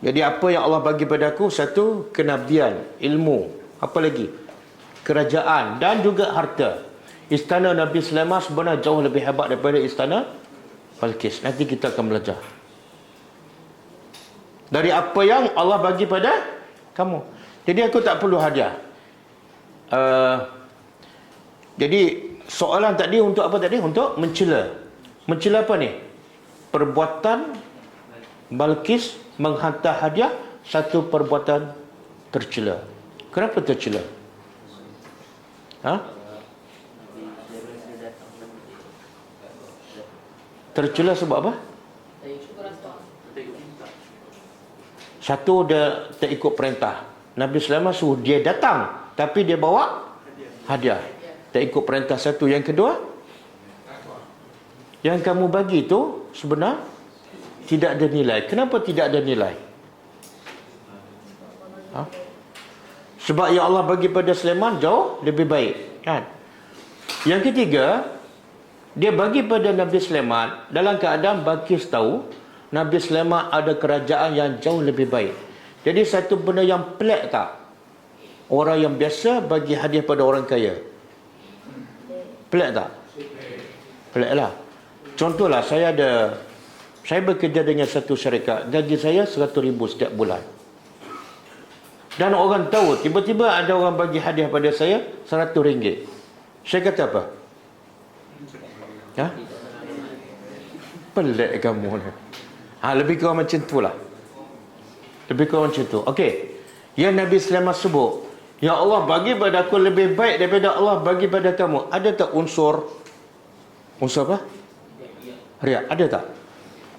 Jadi apa yang Allah bagi padaku? Satu, kenabian, ilmu. Apa lagi? Kerajaan dan juga harta. Istana Nabi Sulaiman sebenarnya jauh lebih hebat daripada istana Balqis. Nanti kita akan belajar. Dari apa yang Allah bagi pada kamu. Jadi aku tak perlu hadiah. Jadi soalan tadi untuk apa tadi? Untuk mencela. Mencela apa ni? Perbuatan Balqis menghantar hadiah, satu perbuatan tercela. Kenapa tercela? Tercela sebab apa? Satu, dia tak ikut perintah. Nabi Sulaiman suruh dia datang, tapi dia bawa hadiah. Tak ikut perintah satu. Yang kedua, yang kamu bagi itu sebenarnya tidak ada nilai. Kenapa tidak ada nilai? Sebab yang Allah bagi pada Sulaiman jauh lebih baik, kan? Yang ketiga, dia bagi pada Nabi Sulaiman dalam keadaan Balqis tahu Nabi Sulaiman ada kerajaan yang jauh lebih baik. Jadi satu benda yang pelik tak? Orang yang biasa bagi hadiah pada orang kaya. Pelik tak? Pelik lah. Contohlah, saya bekerja dengan satu syarikat. Gaji saya 100,000 setiap bulan. Dan orang tahu, tiba-tiba ada orang bagi hadiah pada saya RM100. Saya kata apa? Pelik kamu ni. Lebih kurang macam tu lah. Lebih kurang macam tu. Okey. Yang Nabi Sulaiman sebut, ya Allah bagi pada aku lebih baik daripada Allah bagi pada kamu. Ada tak unsur apa? Riak. Ada tak?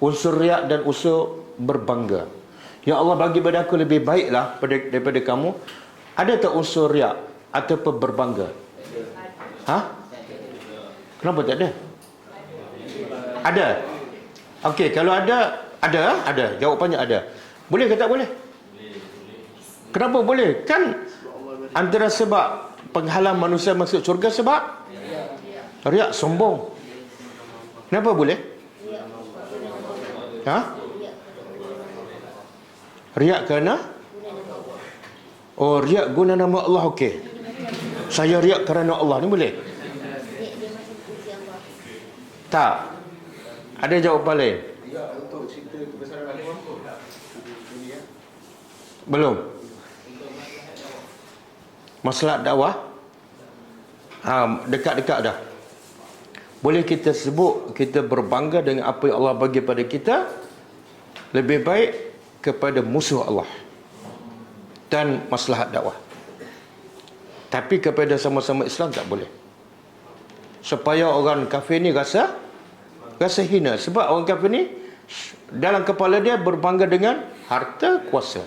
Unsur riak dan unsur berbangga. Ya Allah bagi pada aku lebih baiklah daripada kamu. Ada tak unsur riak ataupun berbangga? Ha? Kenapa tak ada? Ada. Okey, kalau ada. Jawapannya ada. Boleh ke tak boleh? Kenapa boleh? Kan antara sebab penghalang manusia masuk syurga sebab riak, sombong. Kenapa boleh? Ha? Riak kerana? Oh, riak guna nama Allah, okey. Saya riak kerana Allah, ni boleh? Tak. Ada jawapan lain? Belum. Masalah dakwah dekat-dekat dah. Boleh kita sebut kita berbangga dengan apa yang Allah bagi pada kita, lebih baik kepada musuh Allah dan maslahat dakwah. Tapi kepada sama-sama Islam tak boleh. Supaya orang kafir ni rasa hina. Sebab orang kafir ni dalam kepala dia berbangga dengan harta kuasa.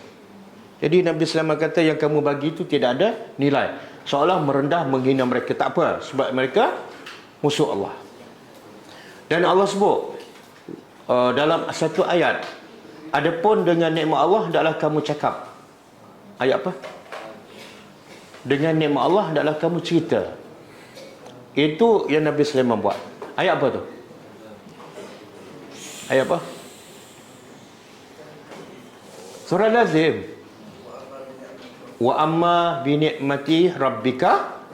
Jadi Nabi SAW kata yang kamu bagi itu tidak ada nilai. Seolah merendah, menghina mereka. Tak apa, sebab mereka musuh Allah. Dan Allah sebut dalam satu ayat, adapun dengan nikmat Allah hendaklah kamu cakap. Ayat apa? Dengan nikmat Allah hendaklah kamu cerita. Itu yang Nabi SAW buat. Ayat apa tu? Ayat apa? Surah Lazim. Wa amma bi ni'mati rabbika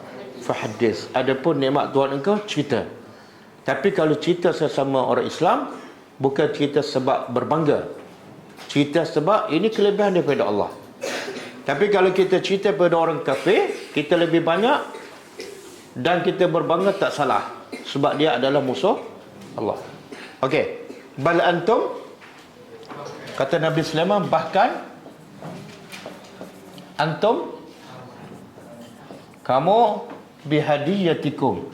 fahaddis. Adapun nikmat Tuhan engkau, cerita. Tapi kalau cerita sesama orang Islam, bukan cerita sebab berbangga. Cerita sebab ini kelebihan daripada Allah. Tapi kalau kita cerita pada orang kafir, kita lebih banyak dan kita berbangga, tak salah. Sebab dia adalah musuh Allah. Okey. Bal antum, kata Nabi Sulaiman, bahkan antum, kamu bihadiyatikum,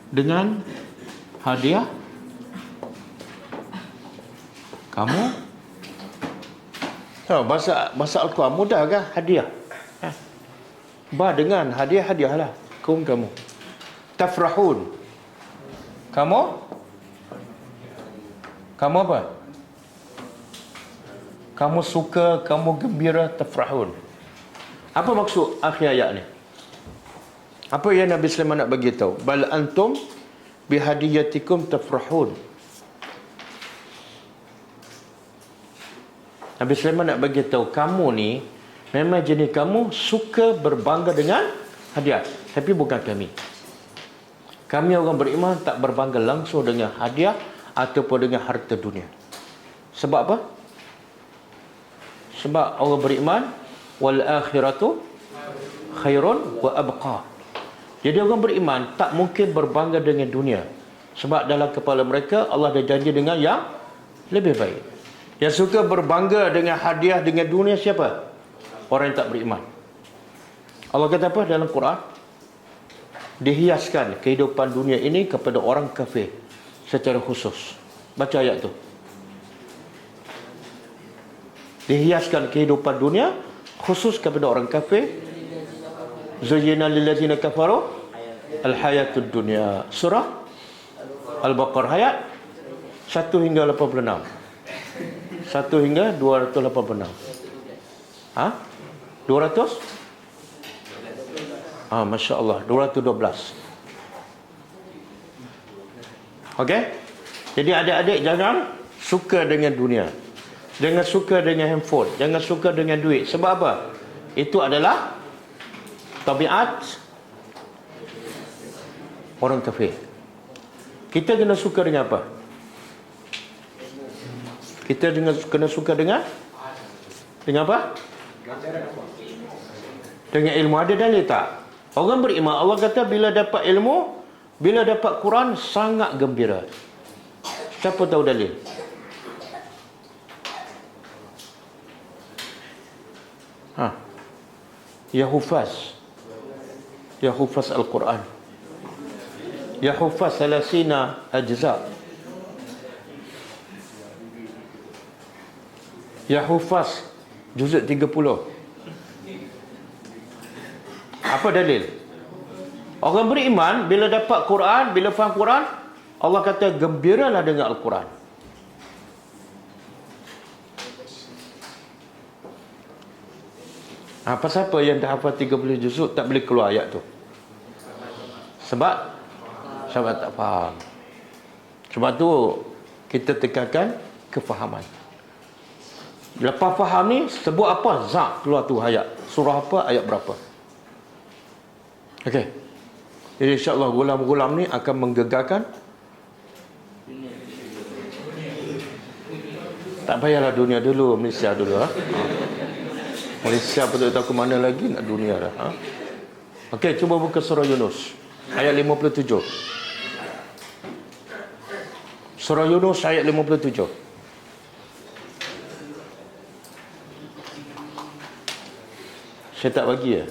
dengan hadiah kamu. Bahasa Al-Quran mudah kan? Hadiah. Dengan hadiah lah. Kamu tafrahun, kamu apa? Kamu suka, kamu gembira, tafrahun. Apa maksud akhir ayat ni? Apa yang Nabi Sulaiman nak bagi tahu? Bal antum bihadiyatikum tafrahun. Nabi Sulaiman nak bagi tahu, kamu ni memang jenis kamu suka berbangga dengan hadiah, tapi bukan kami. Kami orang beriman tak berbangga langsung dengan hadiah ataupun dengan harta dunia. Sebab apa? Sebab orang beriman, wal akhiratu khairun wa abqa. Jadi orang beriman tak mungkin berbangga dengan dunia. Sebab dalam kepala mereka Allah dah janji dengan yang lebih baik. Yang suka berbangga dengan hadiah dengan dunia siapa? Orang yang tak beriman. Allah kata apa dalam Quran? Dihiaskan kehidupan dunia ini kepada orang kafir secara khusus. Baca ayat tu. Dihiaskan kehidupan dunia khusus kepada orang kafir. Zuyyina lillazina kafaru al-hayatud dunya. Surah Al-Baqarah ayat 1 hingga 86. 1 hingga 286. 200? Masya Allah, 212. Okey? Jadi adik-adik jangan suka dengan dunia. Jangan suka dengan handphone. Jangan suka dengan duit. Sebab apa? Itu adalah tabiat orang kafir. Kita kena suka dengan apa? Kita kena suka dengan apa? Dengan ilmu. Ada dalil tak? Orang beriman, Allah kata bila dapat ilmu, bila dapat Quran, sangat gembira. Siapa tahu dalil? Ya hufaz Al-Quran, ya hufaz 30 ajza, ya hufaz juzuk 30. Apa dalil? Orang beriman bila dapat Quran, bila faham Quran, Allah kata gembiralah dengan Al-Quran. Pasal apa yang dah hafal 30 juzuk tak boleh keluar ayat tu? Sebab tak faham. Sebab tu kita tekankan kefahaman. Lepas faham ni, sebut apa, zak keluar tu ayat. Surah apa, ayat berapa. Okey. Jadi insya-Allah gulam-gulam ni akan menggegarkan. Tak payahlah dunia dulu, Malaysia dulu. Malaysia pun tak tahu ke mana lagi nak dunia dah. Okey, cuba buka surah Yunus ayat 57. Surah Yunus ayat 57. Saya tak bagi ya.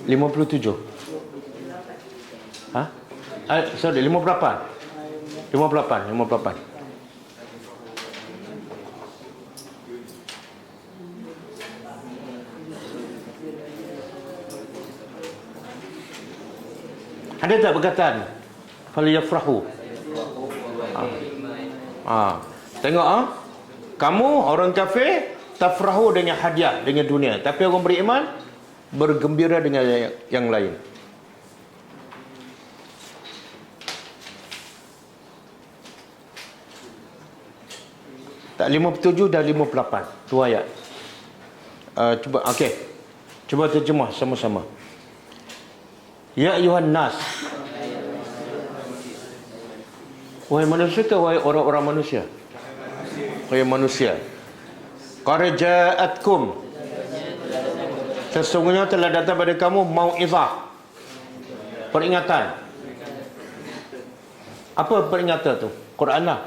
(57) sorry, 58. Ada tak perkataan falyafrahu? Tengok kamu orang kafir tafrahu dengan hadiah, dengan dunia, tapi orang beriman bergembira dengan yang lain. Tak, 57 dan 58 dua ayat. Cuba okey. Cuba terjemah sama-sama. Ya ayuhan nas. Wahai manusia ke wahai orang-orang manusia? Wahai manusia. Qad ja'atkum, sesungguhnya telah datang pada kamu mau'izah, peringatan. Apa peringatan tu? Quran lah.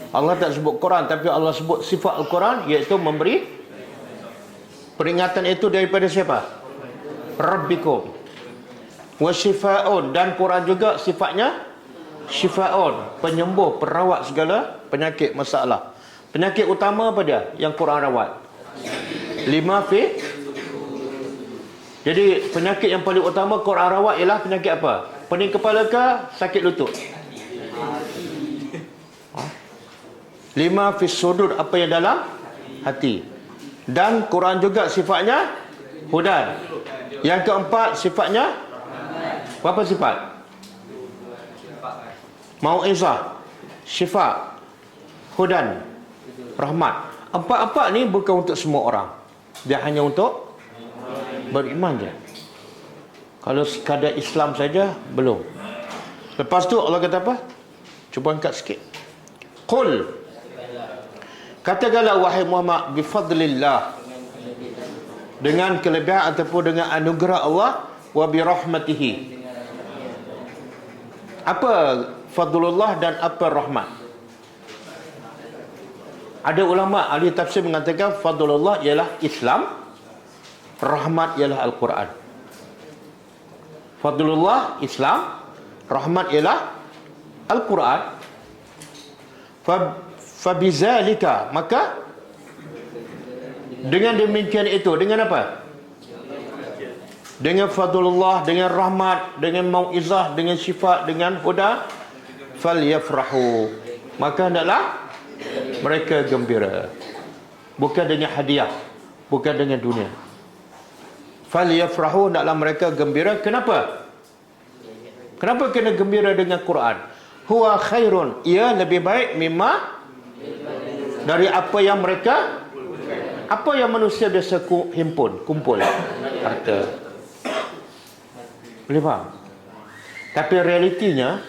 Allah tak sebut Quran, tapi Allah sebut sifat Al-Quran, iaitu memberi peringatan. Itu daripada siapa? Rabbikum. Wa syifa'un, dan Quran juga sifatnya syifa'un, penyembuh, perawat segala penyakit, masalah. Penyakit utama apa dia yang Quran rawat? 5 fi. Jadi penyakit yang paling utama Quran rawat ialah penyakit apa? Pening kepala ke sakit lutut? 5 fi sudur, apa yang dalam hati. Dan Quran juga sifatnya hudan. Yang keempat sifatnya apa sifat? Mau'izah, syifa, hudan, rahmat. Empat-empat ni bukan untuk semua orang. Dia hanya untuk beriman je. Kalau sekadar Islam saja belum. Lepas tu Allah kata apa? Cuba angkat sikit. Qul, katakanlah wahai Muhammad, bifadlillah, dengan kelebihan ataupun dengan anugerah Allah, wa birahmatihi. Apa fadlullah dan apa rahmat? Ada ulama ahli tafsir mengatakan fadlullah ialah Islam, rahmat ialah Al-Quran. Fadlullah Islam, rahmat ialah Al-Quran. Fabizalika, maka dengan demikian itu, dengan apa? Dengan fadlullah, dengan rahmat, dengan mau'izah, dengan syifa, dengan huda, falyafrahu, maka hendaklah mereka gembira. Bukan dengan hadiah, bukan dengan dunia. Falyafrahu, hendaklah mereka gembira. Kenapa? Kenapa kena gembira dengan Quran? Huwa khairun, ia lebih baik mimma, dari apa yang mereka, apa yang manusia biasa himpun, kumpul harta. Boleh faham? Tapi realitinya,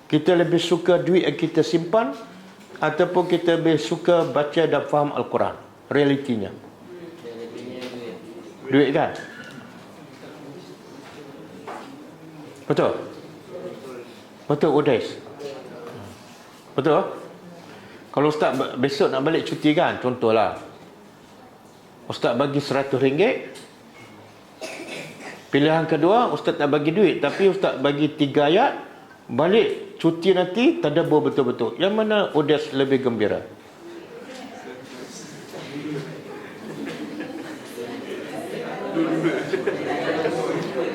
kita lebih suka duit yang kita simpan ataupun kita lebih suka baca dan faham Al-Quran? Realitinya duit kan? Betul? Betul Udais? Betul? Kalau Ustaz besok nak balik cuti kan, contohlah Ustaz bagi RM100, pilihan kedua Ustaz tak bagi duit, tapi Ustaz bagi 3 ayat Balik cuti nanti tadabbur betul-betul. Yang mana Udas lebih gembira?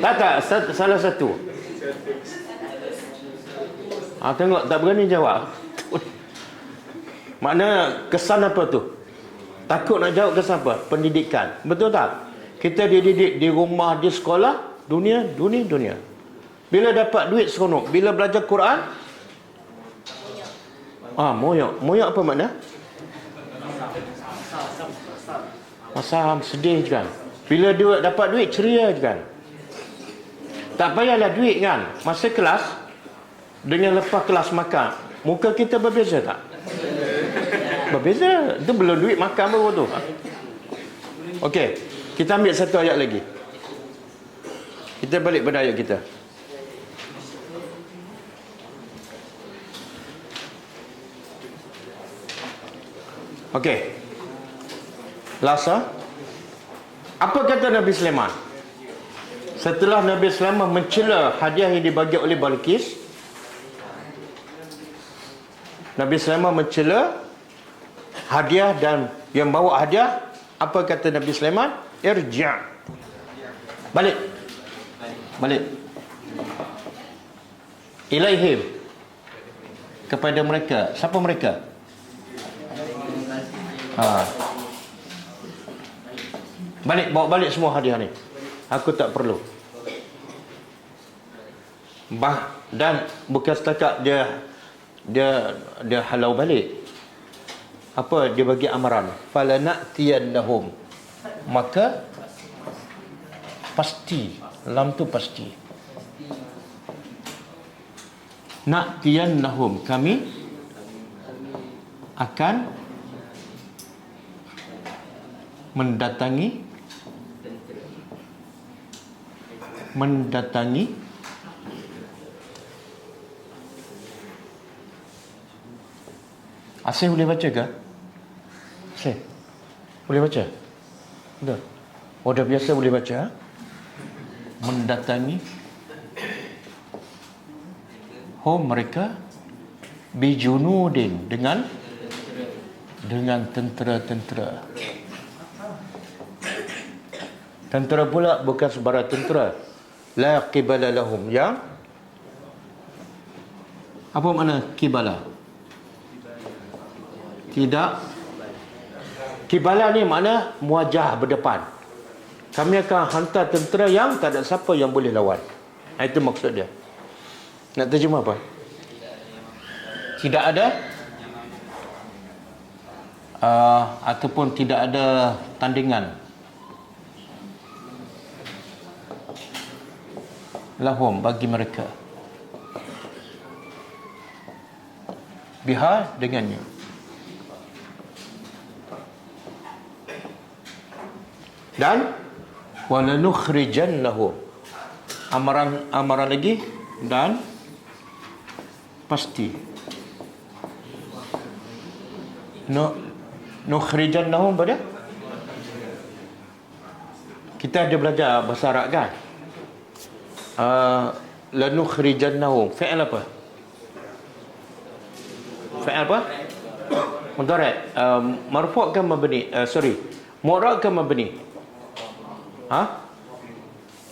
Tak, salah satu. Tengok tak berani jawab. Makna kesan apa tu? Takut nak jawab kesan apa? Pendidikan. Betul tak? Kita dididik di rumah, di sekolah, dunia. Bila dapat duit seronok, bila belajar Quran, moyok. Moyok apa makna? Masam, sedih je kan. Bila dia dapat duit, ceria je kan. Tak payahlah duit kan. Masa kelas, dengan lepas kelas makan, muka kita berbeza tak? Berbeza. Itu belum duit makan baru tu. Okey, kita ambil satu ayat lagi. Kita balik pada ayat kita. Okey. Lasa. Apa kata Nabi Sulaiman? Setelah Nabi Sulaiman mencela hadiah yang dibagi oleh Balqis, Nabi Sulaiman mencela hadiah dan yang bawa hadiah. Apa kata Nabi Sulaiman? Irji'. Balik. Ilaihim. Kepada mereka. Siapa mereka? Balik, bawa balik semua hadiah ni. Aku tak perlu. Dan bukan setakat dia halau balik. Apa dia bagi amaran? Falana'tiyannahum. Maka pasti, lam tu pasti. Na'tiyannahum, kami akan mendatangi Asih boleh baca ke? Asih boleh baca? Betul? Dah biasa boleh baca. Mendatangi mereka bijunudin, dengan tentera. Tentera pula bukan sebarang tentera. La qibala lahum, yang apa makna qibala? Tidak. Qibala ni makna muajah, berdepan. Kami akan hantar tentera yang tak ada siapa yang boleh lawan. Itu maksud dia. Nak terjemah apa? Tidak ada ataupun tidak ada tandingan lahum, bagi mereka, biha, dengannya. Dan walanukhrijannahum, amaran lagi, dan pasti nukhrijannahum. Pada kita ada belajar bahasa Arab kan? Lanukhrijannahum, fi'il apa? Fi'il apa? Mudhari'. Marfu' ke mabni? Mu'rab ke mabni?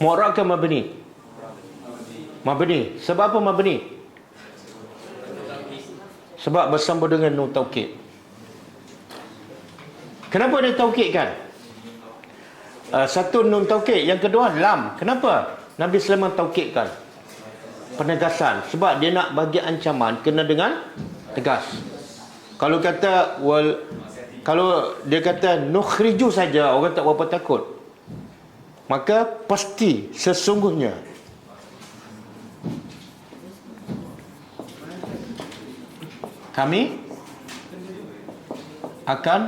Mu'rab ke mabni? Mabni. Sebab apa mabni? Sebab bersambung dengan nun taukid. Kenapa dia taukidkan? Satu nun taukid, yang kedua lam. Kenapa Nabi Sulaiman taukidkan? Penegasan. Sebab dia nak bagi ancaman, kena dengan tegas. Kalau dia kata nukhriju saja, orang tak berapa takut. Maka pasti, sesungguhnya kami akan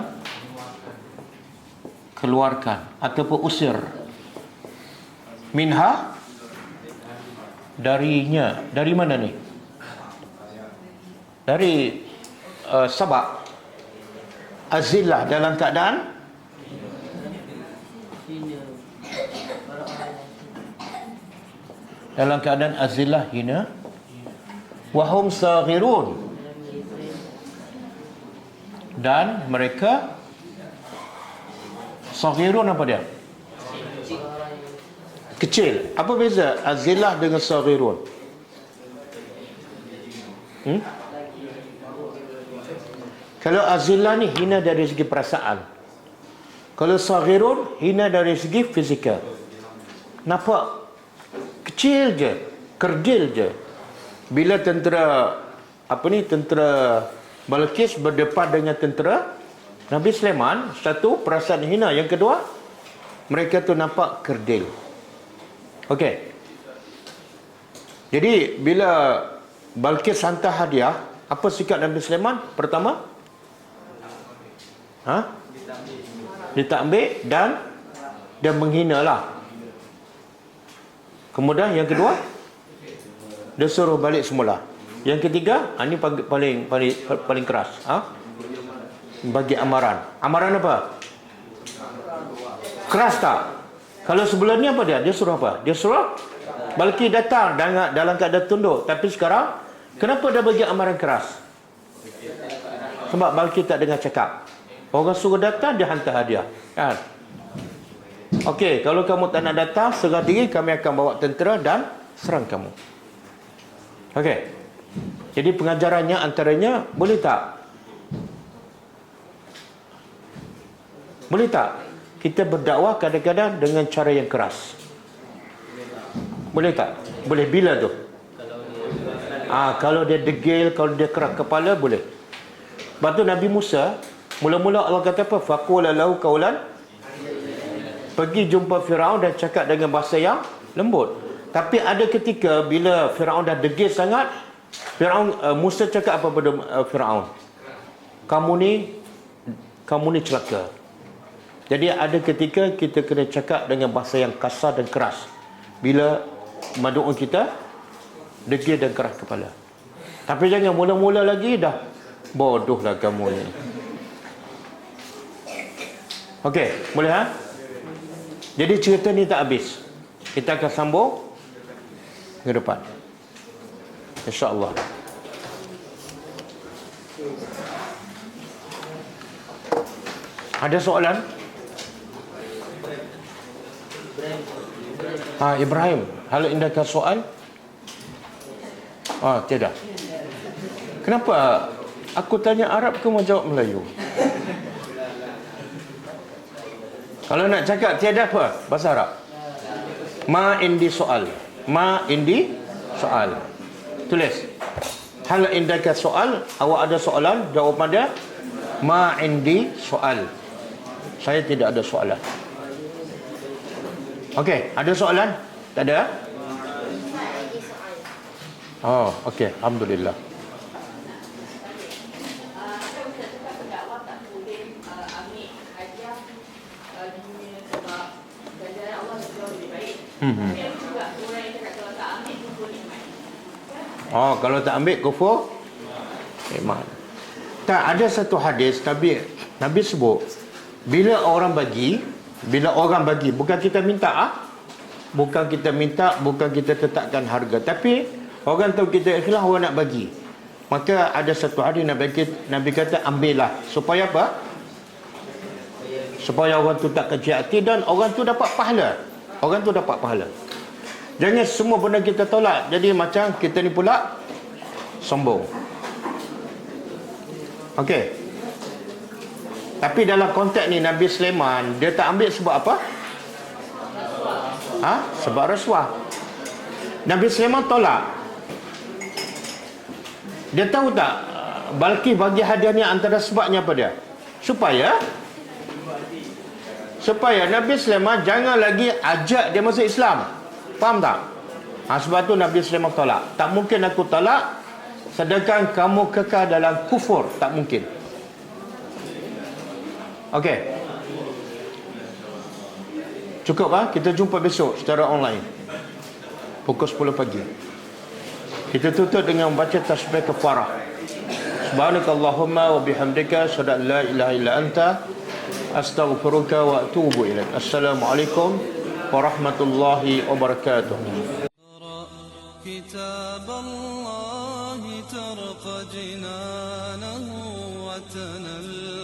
keluarkan ataupun usir minha, darinya. Dari mana ni? Dari Sabak. Azillah, dalam keadaan azillah, hina. Wahum saghirun. Dan mereka saghirun apa dia? Kecil. Apa beza azillah dengan saghirun? Kalau azillah ni hina dari segi perasaan. Kalau saghirun hina dari segi fizikal. Nampak kecil je, kerdil je. Bila tentera Balqis berdepan dengan tentera Nabi Sulaiman, satu perasaan hina, yang kedua mereka tu nampak kerdil. Okey. Jadi bila Balqis hantar hadiah, apa sikap Nabi Sulaiman? Pertama, dia tak ambil dan dia menghina lah. Kemudian yang kedua, dia suruh balik semula. Yang ketiga, ini paling keras. Bagi amaran. Amaran apa? Keras tak? Kalau sebelum ni apa dia? Dia suruh apa? Dia suruh Balqis datang dalam keadaan tunduk. Tapi sekarang, kenapa dia bagi amaran keras? Sebab Balqis tak dengar cakap. Orang suruh datang, dia hantar hadiah. Kan? Okey, kalau kamu tak nak datang, serah diri, kami akan bawa tentera dan serang kamu. Okey. Jadi pengajarannya antaranya, boleh tak? Boleh tak kita berdakwah kadang-kadang dengan cara yang keras? Boleh tak? Boleh bila tu? Kalau dia degil, kalau dia keras kepala, boleh. Lepas tu Nabi Musa, mula-mula Allah kata apa? Faqula lahu qawlan. Pergi jumpa Firaun dan cakap dengan bahasa yang lembut. Tapi ada ketika bila Firaun dah degil sangat, Musa cakap apa pada Firaun? Kamu ni celaka. Jadi ada ketika kita kena cakap dengan bahasa yang kasar dan keras bila madu'un kita degil dan keras kepala. Tapi jangan mula-mula lagi dah bodohlah kamu ni. Okey, boleh Jadi cerita ni tak habis. Kita akan sambung ke depan, InsyaAllah. Ada soalan? Ibrahim, hal indahkan soal? Tidak. Kenapa aku tanya Arab, kamu jawab Melayu? Kalau nak cakap tiada apa? Bahasa Arab. Ma indi soal. Ma indi soal. Tulis. Hal indaka soal. Awak ada soalan? Jawab pada ma indi soal. Saya tidak ada soalan. Okey, ada soalan? Tak ada? Okey, alhamdulillah. Kalau tak ambil kufur iman. Tak, ada satu hadis Nabi sebut bila orang bagi, bukan kita minta bukan kita tetapkan harga, tapi orang tahu kita ikhlas, orang nak bagi, maka ada satu hadis Nabi kata ambillah. Supaya apa? Supaya orang tu tak kecil hati dan orang tu dapat pahala. Jangan semua benda kita tolak, jadi macam kita ni pula sombong. Okey. Tapi dalam konteks ni Nabi Sulaiman dia tak ambil sebab apa? Sebab rasuah. Nabi Sulaiman tolak. Dia tahu tak Balqis bagi hadiah ni antara sebabnya apa dia? Supaya Nabi Sulaiman jangan lagi ajak dia masuk Islam. Faham tak? Sebab tu Nabi Sulaiman tolak. Tak mungkin aku tolak sedangkan kamu kekal dalam kufur. Tak mungkin. Okey. Cukup kita jumpa besok secara online pukul 10 pagi. Kita tutup dengan membaca tasbih kafarah. Subhanakallahumma wa bihamdika asyhadu an la ilaha illa anta astaghfiruka wa atubu ilaik. Assalamualaikum warahmatullahi wabarakatuh. ترق جنانه وتنل